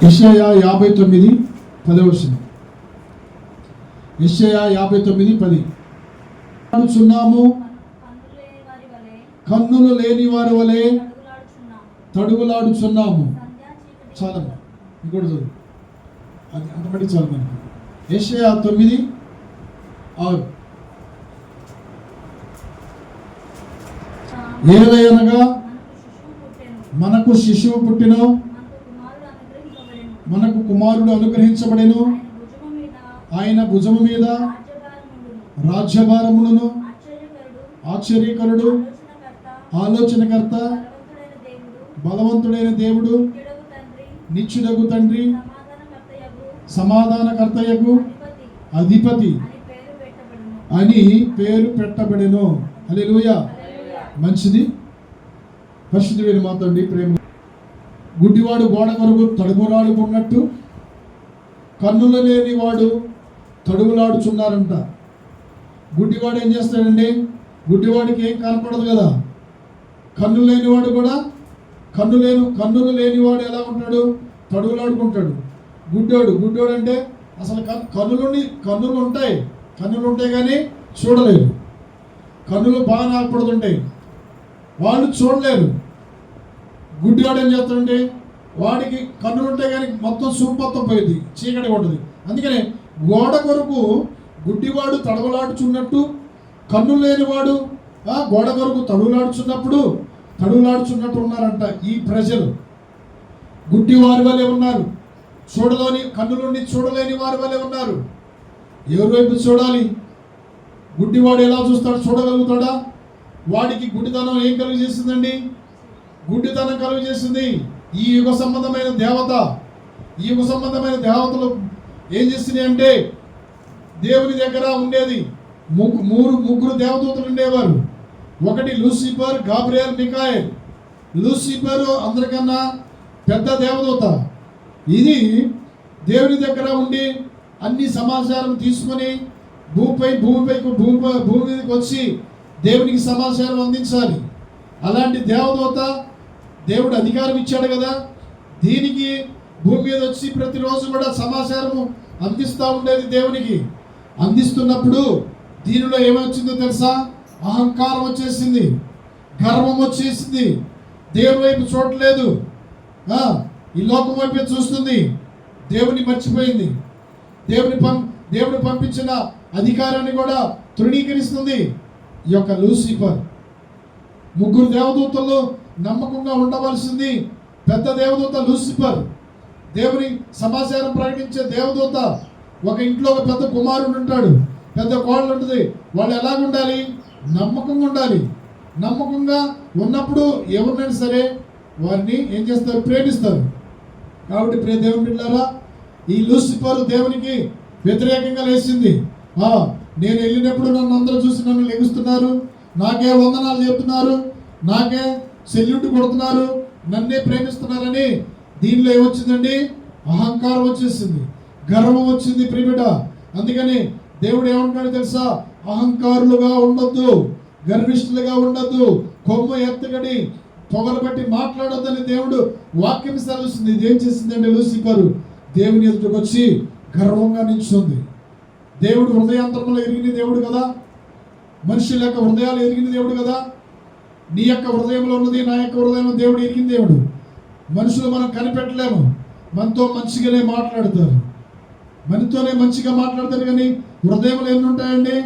యెషయా 59:10. యెషయా 59:10. చున్నాము, కన్నులు లేని వారి వలె తడుగులాడుచున్నాము. చాలా ఇంకోటి చదువు, అది అంతమట్టి చాలు మనకి. యెషయా 9:6. ఏలయనగా మనకు శిశువు పుట్టెను, మనకు కుమారుడు అనుగ్రహించబడెను, ఆయన భుజము మీద రాజ్యభారములను, ఆశ్చర్యకరుడు, ఆలోచనకర్త, బలవంతుడైన దేవుడు, నిత్యుడగు తండ్రి, సమాధానకర్తయగు అధిపతి అని పేరు పెట్టబడెను. హల్లెలూయా. మంచిది. పరిశుద్ధుడైన మా తండ్రి ప్రేమ. గుడ్డివాడు గోడ కొరకు తడుగులాడుకున్నట్టు కన్నులు లేని వాడు తడుగులాడుచున్నారంట. గుడ్డివాడు ఏం చేస్తాడండి? గుడ్డివాడికి ఏం కనపడదు కదా. కన్నులు లేనివాడు కూడా కన్నులు లేనివాడు ఎలా ఉంటాడు? తడుగులాడుకుంటాడు. గుడ్డోడు అంటే అసలు కన్నులు ఉంటాయి కానీ చూడలేరు. కన్నులు బాగా నాకపడుతుంటాయి, వాళ్ళు చూడలేరు. గుడ్డివాడు ఏం చేస్తాడంటే వాడికి కన్నులు ఉంటాయి కానీ మొత్తం చూపు మొత్తం పోయింది, చీకటి ఉంటుంది. అందుకనే గోడ కొరకు గుడ్డివాడు తడవలాడుచున్నట్టు కన్నులు లేనివాడు గోడ కొరకు తడువులాడుచున్నట్టు ఉన్నారంట ఈ ప్రజలు. గుడ్డి వారి వలె ఉన్నారు, కన్నులుండి చూడలేని వారి వలె ఉన్నారు. ఎవరి వైపు చూడాలి? గుడ్డివాడు ఎలా చూస్తాడు? చూడగలుగుతాడా? వాడికి గుడ్డితనం ఏం కలుగు చేసిందండి? గుడ్డితనం కలుగు చేసింది ఈ యుగ సంబంధమైన దేవతలు ఏం చేస్తున్నాయి అంటే, దేవుని దగ్గర ఉండేది ముగ్గురు దేవదూతలు ఉండేవారు. ఒకటి లూసిఫర్, గాబ్రియల్, మికాయల్. లూసిఫర్ అందరికన్నా పెద్ద దేవదూత. ఇది దేవుని దగ్గర ఉండి అన్ని సమాచారం తీసుకొని భూమి మీదకి వచ్చి దేవునికి సమాచారం అందించాలి. అలాంటి దేవదూత దేవుడు అధికారం ఇచ్చాడు కదా. దీనికి భూమి మీద వచ్చి ప్రతిరోజు కూడా సమాచారం అందిస్తూ ఉండేది దేవునికి. అందిస్తున్నప్పుడు దీనిలో ఏమొచ్చిందో తెలుసా? అహంకారం వచ్చేసింది, గర్వం వచ్చేసింది. దేవుని వైపు చూడలేదు, ఈ లోకం వైపు చూస్తుంది. దేవుని మర్చిపోయింది. దేవుని పంపించిన అధికారాన్ని కూడా తృణీకరిస్తుంది. ఈ యొక్క లూసిఫర్. ముగ్గురు దేవదూతల్లో నమ్మకంగా ఉండవలసింది పెద్ద దేవదూత లూసిఫర్, దేవుని సమాచారం ప్రకటించే దేవదూత. ఒక ఇంట్లో ఒక పెద్ద కుమారుడు ఉంటాడు, పెద్ద కోడలు ఉంటుంది. వాళ్ళు ఎలాగుండాలి? నమ్మకంగా ఉండాలి. నమ్మకంగా ఉన్నప్పుడు ఎవరినైనా సరే వారిని ఏం చేస్తారు? ప్రేమిస్తారు. కాబట్టి ప్రియ దేవుని బిడ్డలారా, ఈ లూసిఫర్ దేవునికి వ్యతిరేకంగా లేచింది. నేను వెళ్ళినప్పుడు నన్ను అందరూ చూసి నన్ను లెగుస్తున్నారు, నాకే వందనాలు చెప్తున్నారు, నాకే సెల్యూట్ కొడుతున్నారు, నన్నే ప్రేమిస్తున్నారని దీనిలో ఏమొచ్చిందండి? అహంకారం వచ్చేసింది, గర్వం వచ్చింది ప్రియబిడ్డ. అందుకని దేవుడు ఏమంటాడు తెలుసా? అహంకారులుగా ఉండొద్దు, గర్విష్ఠులుగా ఉండొద్దు, కొమ్ము ఎత్తగడి పొగలు బట్టి మాట్లాడొద్దని దేవుడు వాక్యం సెలవుస్తుంది. ఇది ఏం చేసిందంటే లూసిఫర్ దేవుని ఎదుటికి వచ్చి గర్వంగా నిల్చుంది. దేవుడు హృదయాంతరంలో ఎరిగిన దేవుడు కదా, మనుషుల యొక్క హృదయాలు ఎరిగిన దేవుడు కదా. నీ యొక్క హృదయంలో ఉన్నది నా యొక్క హృదయంలో దేవుడు ఎరిగిన దేవుడు. మనుషులు మనం కనిపెట్టలేము, మనతో మంచిగానే మాట్లాడతారు, మనతోనే మంచిగా మాట్లాడతారు. కానీ హృదయంలో ఎన్ని ఉంటాయండి?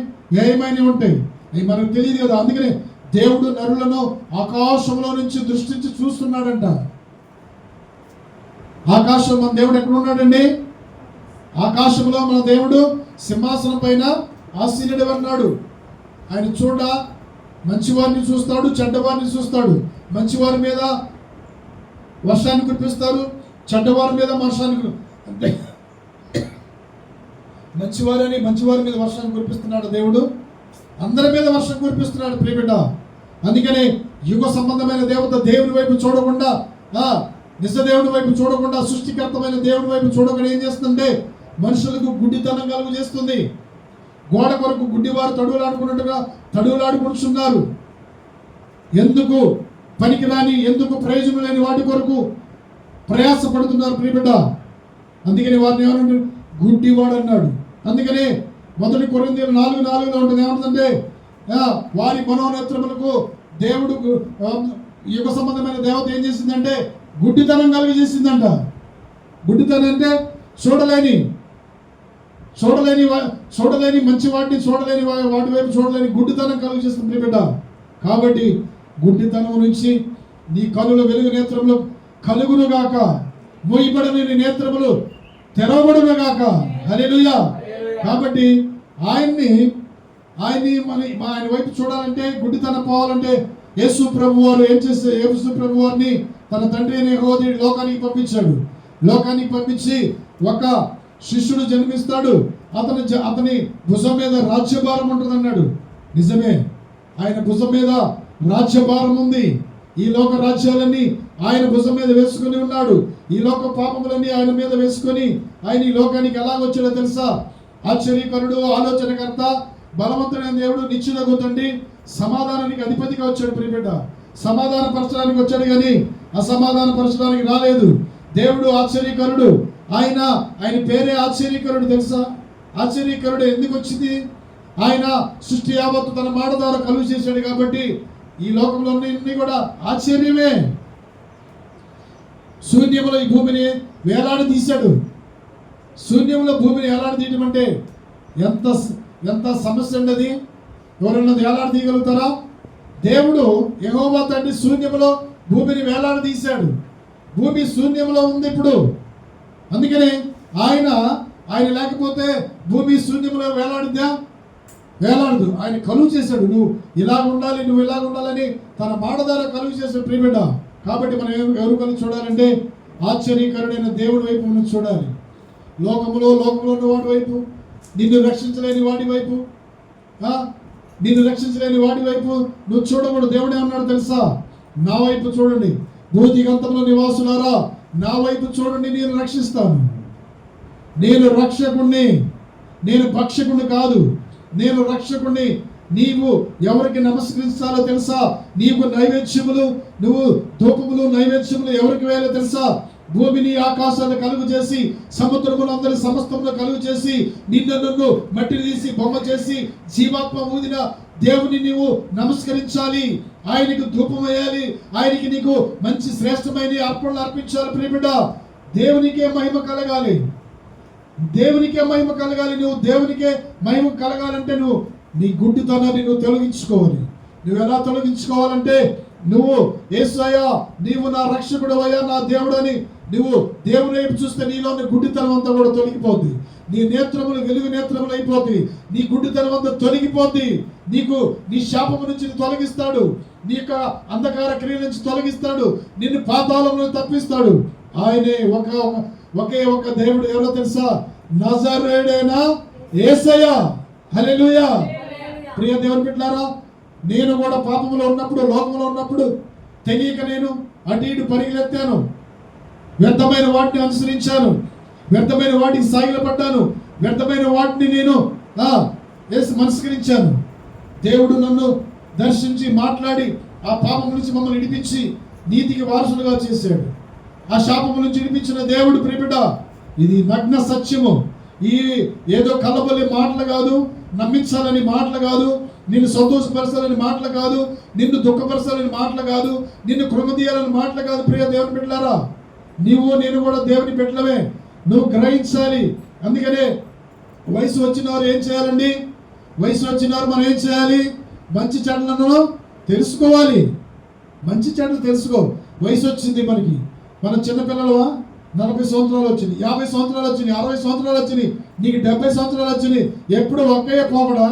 ఏమైనా ఉంటాయి, అవి మనకు తెలియదు కదా. అందుకనే దేవుడు నరులను ఆకాశంలో నుంచి దృష్టించి చూస్తున్నాడంట. ఆకాశం మన దేవుడు ఎక్కడ ఉన్నాడండి? ఆకాశంలో మన దేవుడు సింహాసనం పైన ఆసీనుడు అన్నాడు. ఆయన చూడ మంచివారిని చూస్తాడు, చెడ్డవారిని చూస్తాడు. మంచివారి మీద వర్షాన్ని కురిపిస్తారు, చెడ్డవారి మీద వర్షాన్ని అంటే మంచివారి మీద వర్షాన్ని కురిపిస్తున్నాడు దేవుడు. అందరి మీద వర్షం కురిపిస్తున్నాడు ప్రియబిడ్డ. అందుకనే యుగ సంబంధమైన దేవత దేవుని వైపు చూడకుండా, నిజ దేవుని వైపు చూడకుండా, సృష్టికర్తమైన దేవుని వైపు చూడకుండా ఏం చేస్తుందంటే మనుషులకు గుడ్డితనం కలుగు చేస్తుంది. గోడ కొరకు గుడ్డివారు తడువులాడుకుంటున్నారు. ఎందుకు పనికిరాని, ఎందుకు ప్రయోజనం లేని వాటి కొరకు ప్రయాసపడుతున్నారు ప్రియబిడ్డ. అందుకని వారిని ఏమన్నాడు? గుడ్డివాడు అన్నాడు. అందుకని 1 కొరింథీయులు 4:4 ఉంటుంది, ఏమంటుందంటే వారి మనోనేత్రములకు దేవుడు యుగ సంబంధమైన దేవత ఏం చేసిందంటే గుడ్డితనం కలిగజేసిందంట. గుడ్డితనం అంటే చూడలేని మంచి వాటిని చూడలేని వాటి వైపు చూడలేని గుడ్డితనం కలిగజేస్తుంది బిడ్డ. కాబట్టి గుడ్డితనం నుంచి నీ కనుల వెలుగు నేత్రములు కలుగునుగాక, మూయబడిన నీ నేత్రములు తెరవబడునుగాక. హల్లెలూయా. కాబట్టి ఆయన వైపు చూడాలంటే, గుడ్డితనం పోవాలంటే యేసు ప్రభు వారు ఏం చేస్తే, యేసు ప్రభు వారిని తన తండ్రి అనే యెహోవా లోకానికి పంపించాడు. లోకానికి పంపించి ఒక శిష్యుడు జన్మిస్తాడు, అతని భుజం మీద రాజ్యభారం ఉంటుంది అన్నాడు. నిజమే, ఆయన భుజం మీద రాజ్యభారం ఉంది. ఈ లోక రాజ్యాలన్నీ ఆయన భుజం మీద వేసుకుని ఉన్నాడు. ఈ లోక పాపములన్నీ ఆయన మీద వేసుకొని ఆయన ఈ లోకానికి ఎలాగొచ్చాడో తెలుసా? ఆశ్చర్యకరుడు, ఆలోచనకర్త, బలవంతుడైన దేవుడు, నిత్యుడగు తండ్రి, సమాధానానికి అధిపతిగా వచ్చాడు. ప్రియబిడ్డ, సమాధాన పరచడానికి వచ్చాడు కానీ అసమాధాన పరచడానికి రాలేదు. దేవుడు ఆశ్చర్యకరుడు. ఆయన పేరే ఆశ్చర్యకరుడు. తెలుసా ఆశ్చర్యకరుడు ఎందుకు వచ్చింది? ఆయన సృష్టి యావత్తు తన మాట ద్వారా కలుగు చేశాడు కాబట్టి ఈ లోకంలో అన్ని కూడా ఆశ్చర్యమే. శూన్యములో ఈ భూమిని వేలాడి తీశాడు. శూన్యంలో భూమిని వేలాడి తీయడం అంటే ఎంత సమస్య అండి అది. ఎవరన్నా వేలాడి తీయగలుగుతారా? దేవుడు యెహోవా తండ్రి శూన్యములో భూమిని వేలాడి తీశాడు. భూమి శూన్యంలో ఉంది ఇప్పుడు. అందుకనే ఆయన లేకపోతే భూమి శూన్యంలో వేలాడిద్దా? వేలాడదు. ఆయన కలుగు చేశాడు. నువ్వు ఇలాగ ఉండాలి, నువ్వు ఇలాగ ఉండాలని తన మాట ద్వారా కలుగు చేశాడు ప్రియబిడ్డ. కాబట్టి మనం ఎవరు కలిగి చూడాలంటే ఆశ్చర్యకరుడైన దేవుడి వైపు మనం చూడాలి. లోకంలో ఉన్న వాడి వైపు, నిన్ను రక్షించలేని వాడి వైపు, నువ్వు చూడకూడదు. దేవుడు ఏమన్నాడు తెలుసా? నా వైపు చూడండి, భూదిగంతంలో నివాసులారా, నా వైపు చూడండి, నేను రక్షిస్తాను. నేను రక్షకుణ్ణి, నేను భక్షకుణ్ణి కాదు, నేను రక్షకుణ్ణి. నీవు ఎవరికి నమస్కరించాలో తెలుసా? నీవు నైవేద్యములు, నువ్వు ధూపములు నైవేద్యములు ఎవరికి వేయాలో తెలుసా? భూమిని ఆకాశాన్ని కలుగు చేసి సముద్రములు అందరి సమస్తములు కలుగు చేసి నన్ను మట్టిని తీసి బొమ్మ చేసి జీవాత్మ ఊదిన దేవుని నీవు నమస్కరించాలి. ఆయనకు ధూపం వేయాలి. ఆయనకి నీకు మంచి శ్రేష్టమైన అర్పణలు అర్పించాలి. ప్రియబిడ్డ, దేవునికే మహిమ కలగాలి. నువ్వు దేవునికే మహిమ కలగాలంటే నువ్వు నీ గుడ్డితనాన్ని నువ్వు తొలగించుకోవాలి. నువ్వు ఎలా తొలగించుకోవాలంటే, నువ్వు యేసయ్యా నీవు నా రక్షకుడు అయ్యా, నా దేవుడు అని నువ్వు దేవుని వైపు చూస్తే నీలోని గుడ్డితనం అంతా కూడా తొలగిపోద్ది. నీ నేత్రములు వెలుగు నేత్రములు అయిపోద్ది. నీ గుడ్డితనం అంతా తొలగిపోద్ది. నీ శాపము నుంచి తొలగిస్తాడు. నీ యొక్క అంధకార క్రియల నుంచి తొలగిస్తాడు. నిన్ను పాతాళంలో తప్పిస్తాడు. ఆయనే ఒకే ఒక దేవుడు. ఎవరో తెలుసా? నజరేయుడైన యేసయ్య. హల్లెలూయా. ప్రియ దేవుని బిడ్డలారా, నేను కూడా పాపంలో ఉన్నప్పుడు, లోకంలో ఉన్నప్పుడు తెలియక నేను అటు ఇటు పరిగెత్తాను, వ్యర్థమైన వాటిని అనుసరించాను, వ్యర్థమైన వాటికి సాగిలపడ్డాను, వ్యర్థమైన వాటిని నేను మనస్కరించాను. దేవుడు నన్ను దర్శించి మాట్లాడి ఆ పాపం నుంచి మమ్మల్ని విడిపించి నీతికి వారసులుగా చేశాడు. ఆ శాపము నుంచి విడిపించిన దేవుడు ప్రియబిడ్డ, ఇది నగ్న సత్యము. ఈ ఏదో కలబలి మాటలు కాదు, నమ్మించాలని మాటలు కాదు, నిన్ను సంతోషపరచాలని మాటలు కాదు, నిన్ను దుఃఖపరచాలని మాటలు కాదు, నిన్ను కృంగదీయాలని మాటలు కాదు. ప్రియ దేవుని బిడ్డలారా, నేను కూడా దేవుని బిడ్డలమే. నువ్వు గ్రహించాలి. అందుకనే వయసు వచ్చిన వారు ఏం చేయాలండి? వయసు వచ్చిన వారు మనం ఏం చేయాలి? మంచి చెడ్లను తెలుసుకోవాలి. మంచి చెడ్డలు తెలుసుకో. వయసు వచ్చింది మనకి. మనం చిన్నపిల్లలవా? 40 సంవత్సరాలు వచ్చినాయి, 50 సంవత్సరాలు వచ్చినాయి, 60 సంవత్సరాలు వచ్చినాయి, నీకు 70 సంవత్సరాలు వచ్చినాయి. ఎప్పుడు ఒకే పోకడా,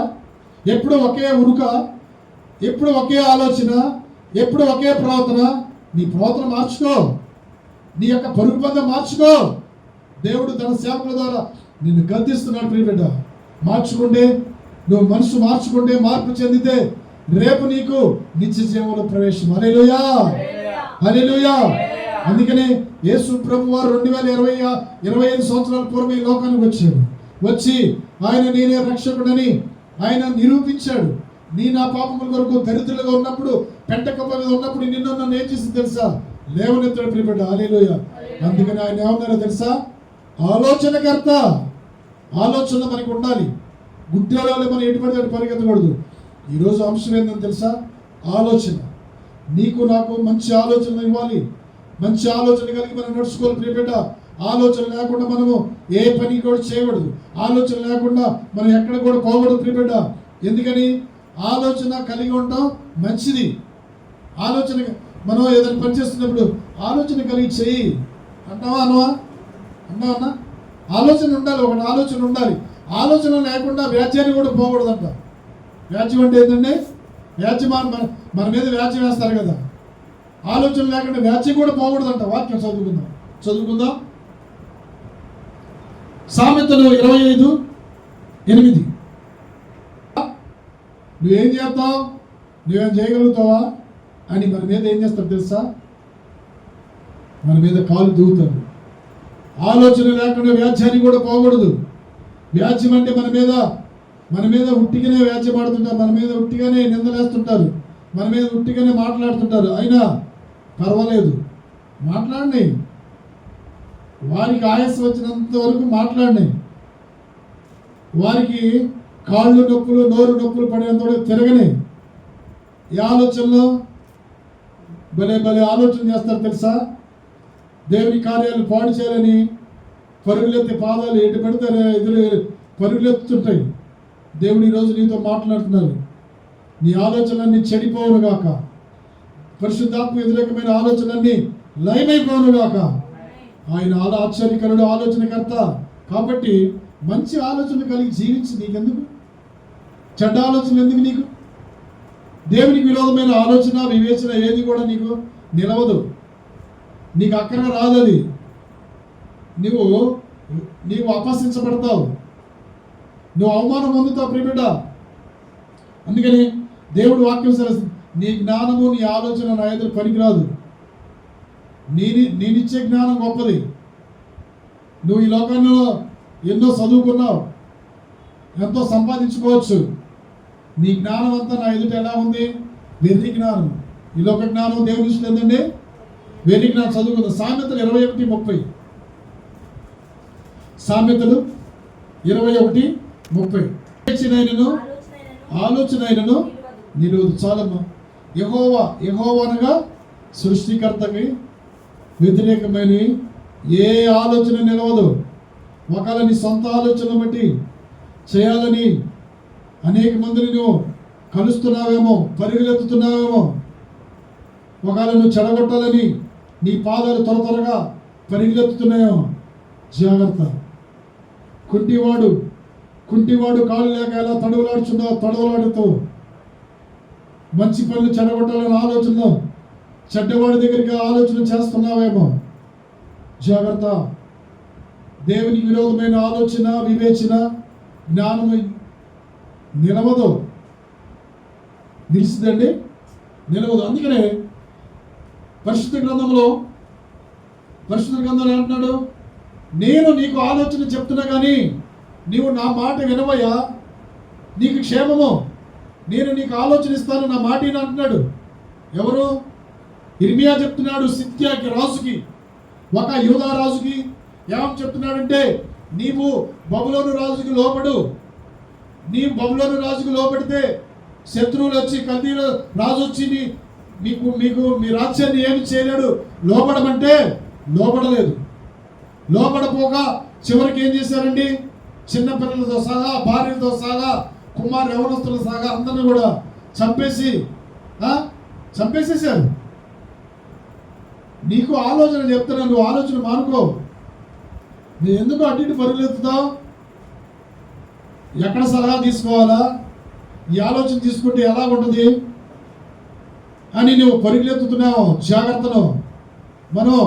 ఎప్పుడు ఒకే ఉరుక, ఎప్పుడు ఒకే ఆలోచన, ఎప్పుడు ఒకే ప్రవర్తన. నీ ప్రవర్తన మార్చుకో. నీ యొక్క పరుగు బంధం మార్చుకో. దేవుడు తన సేవకుల ద్వారా నిన్ను గద్దిస్తున్నాడు ప్రియబిడ్డ. మార్చుకుంటే, నువ్వు మనసు మార్చుకుంటే, మార్పు చెందితే రేపు నీకు నిత్య జీవంలో ప్రవేశం. హల్లెలూయా, హల్లెలూయా. అందుకనే యేసు ప్రభు వారు 2025 సంవత్సరాల పూర్వం ఈ లోకానికి వచ్చాడు. వచ్చి ఆయన నేనే రక్షకుడని ఆయన నిరూపించాడు. నా పాపముల కొరకు దరిద్రులుగా ఉన్నప్పుడు, పెంటకప్ప మీద ఉన్నప్పుడు నన్ను ఏం చేసింది తెలుసా? లేవనెత్తాడు ప్రియబిడ్డ. హల్లెలూయా. అందుకని ఆయన ఏమన్నారో తెలుసా? ఆలోచనకర్త. ఆలోచన మనకు ఉండాలి. గుడ్డేడాలి, మనం ఎటు పడితే అటు పరిగెత్తకూడదు. ఈరోజు అంశం ఏంటని తెలుసా? ఆలోచన. నీకు నాకు మంచి ఆలోచన ఇవ్వాలి. మంచి ఆలోచన కలిగి మనం నడుచుకోవాలి ప్రియబిడ్డ. ఆలోచన లేకుండా మనము ఏ పని కూడా చేయకూడదు. ఆలోచన లేకుండా మనం ఎక్కడ కూడా పోకూడదు ప్రియబిడ్డ. ఎందుకని? ఆలోచన కలిగి ఉండటం మంచిది. ఆలోచన మనం ఏదైనా పని చేస్తున్నప్పుడు ఆలోచన కలిగి చెయ్యి అంటావా? అన్నా ఆలోచన ఉండాలి. ఒక ఆలోచన ఉండాలి. ఆలోచన లేకుండా వ్యాజ్యాన్ని కూడా పోకూడదంట. వ్యాజ్యం అంటే ఏంటంటే వ్యాజ్యం మన మీద వ్యాజ్యం వేస్తారు కదా. ఆలోచన లేకుండా వ్యాజ్యం కూడా పోకూడదంట. వాక్యం చదువుకుందాం. సామెతలు 25:8. నువ్వేం చేస్తావు? నువ్వేం చేయగలుగుతావా అని మన మీద ఏం చేస్తారు తెలుసా? మన మీద కాలు దూవుతారు. ఆలోచన లేకుండా వ్యాజ్యాన్ని కూడా పోకూడదు. వ్యాజ్యం అంటే మన మీద ఉట్టిగానే వ్యాజ్యం ఆడుతుంటారు. మన మీద ఉట్టిగానే నిందలేస్తుంటారు. మన మీద ఉట్టిగానే మాట్లాడుతుంటారు. అయినా పర్వాలేదు, మాట్లాడండి. వారికి ఆయాసం వచ్చినంత వరకు మాట్లాడినాయి. వారికి కాళ్ళు నొప్పులు, నోరు నొప్పులు పడేంత వరకు తిరగని. ఈ ఆలోచనలో భలే ఆలోచన చేస్తారు తెలుసా? దేవుని కార్యాలు పాడు చేయాలని పరుగులెత్తి పాదాలు ఎటు పెడతారు, ఎదురు పరుగులెత్తుంటాయి. దేవుడు ఈరోజు నీతో మాట్లాడుతున్నారు. నీ ఆలోచనలన్నీ చెడిపోవును గాక. పరిశుద్ధాత్మ వ్యతిరేకమైన ఆలోచనలన్నీ లయమైపోవును గాక. ఆయన ఆశ్చర్యకరుడు, ఆలోచనకర్త. కాబట్టి మంచి ఆలోచన కలిగి జీవించి నీకెందుకు? చెడ్డ ఆలోచన ఎందుకు నీకు? దేవునికి విరోధమైన ఆలోచన, వివేచన ఏది కూడా నీకు నిలవదు. నీకు అక్కర రాదు. అది నీవు అపహసించబడతావు, నువ్వు అవమానం పొందుతావు ప్రియబిడ్డ. అందుకని దేవుడు వాక్యం సరస్సు, నీ జ్ఞానము నీ ఆలోచన నా ఎదురు పనికిరాదు. నేనిచ్చే జ్ఞానం గొప్పది. నువ్వు ఈ లోకంలో ఎన్నో చదువుకున్నావు, ఎంతో సంపాదించుకోవచ్చు. నీ జ్ఞానం అంతా నా ఎదుట ఎలా ఉంది? వెర్రి జ్ఞానం. ఈ లోక జ్ఞానం దేవుని దృష్టిలో ఏంటండి? వెర్రి జ్ఞానం. చదువుకుందాం. సామెతలు 21:30. సామెతలు 21:30. ఆలోచనైనను నిలువదు. చాలమ్మా. యెహోవా అనగా సృష్టికర్తకి వ్యతిరేకమైనవి ఏ ఆలోచన నిలవదు. ఒకవేళ నీ సొంత ఆలోచన బట్టి చేయాలని అనేక మందిని నువ్వు కలుస్తున్నావేమో, పరుగులెత్తుతున్నావేమో. ఒకవేళ నువ్వు చెడగొట్టాలని నీ పాదాలు త్వరగా పరుగులెత్తుతున్నాయేమో. జాగ్రత్త. కుంటివాడు కాళ్ళు లేక ఎలా తడవలాడుతూ మంచి పనులు చెడగొట్టాలని ఆలోచనలో చెడ్డవాడి దగ్గరికి ఆలోచన చేస్తున్నావేమో. జాగ్రత్త. దేవునికి విరోధమైన ఆలోచన, వివేచన, జ్ఞానము నిలవదు. నిలిచిందండి? నిలవదు. అందుకనే పరిశుద్ధ గ్రంథంలో ఏమంటున్నాడు? నేను నీకు ఆలోచన చెప్తున్నా కానీ నీవు నా మాట వినవయ్యా, నీకు క్షేమము. నేను నీకు ఆలోచన ఇస్తాను, నా మాట ఈయన అంటున్నాడు. ఎవరు? ఇర్మియా చెప్తున్నాడు సిద్కియాకి, రాజుకి, ఒక యూదా రాజుకి. ఏమని చెప్తున్నాడంటే, నీవు బబులోను రాజుకి లోపడు. నీవు బబులోను రాజుకి లోపడితే శత్రువులు వచ్చి, కల్దీల రాజు వచ్చి మీకు మీ రాజ్యాన్ని ఏమి చేయలేడు. లోపడమంటే లోపడలేదు. లోపడపోగా చివరికి ఏం చేశారండి? చిన్నపిల్లలతో సహా, భార్యలతో సహా, కుమారు యవనస్తులతో సహా అందరిని కూడా చంపేసేసారు. నీకు ఆలోచన చెప్తున్నా, నువ్వు ఆలోచన మానుకో. నువ్వు ఎందుకు అటు ఇటు పరుగులెత్తుతావు? ఎక్కడ సలహా తీసుకోవాలా, ఈ ఆలోచన తీసుకుంటే ఎలా ఉంటుంది అని నువ్వు పరుగులెత్తుతున్నావు. జాగ్రత్తలో మనం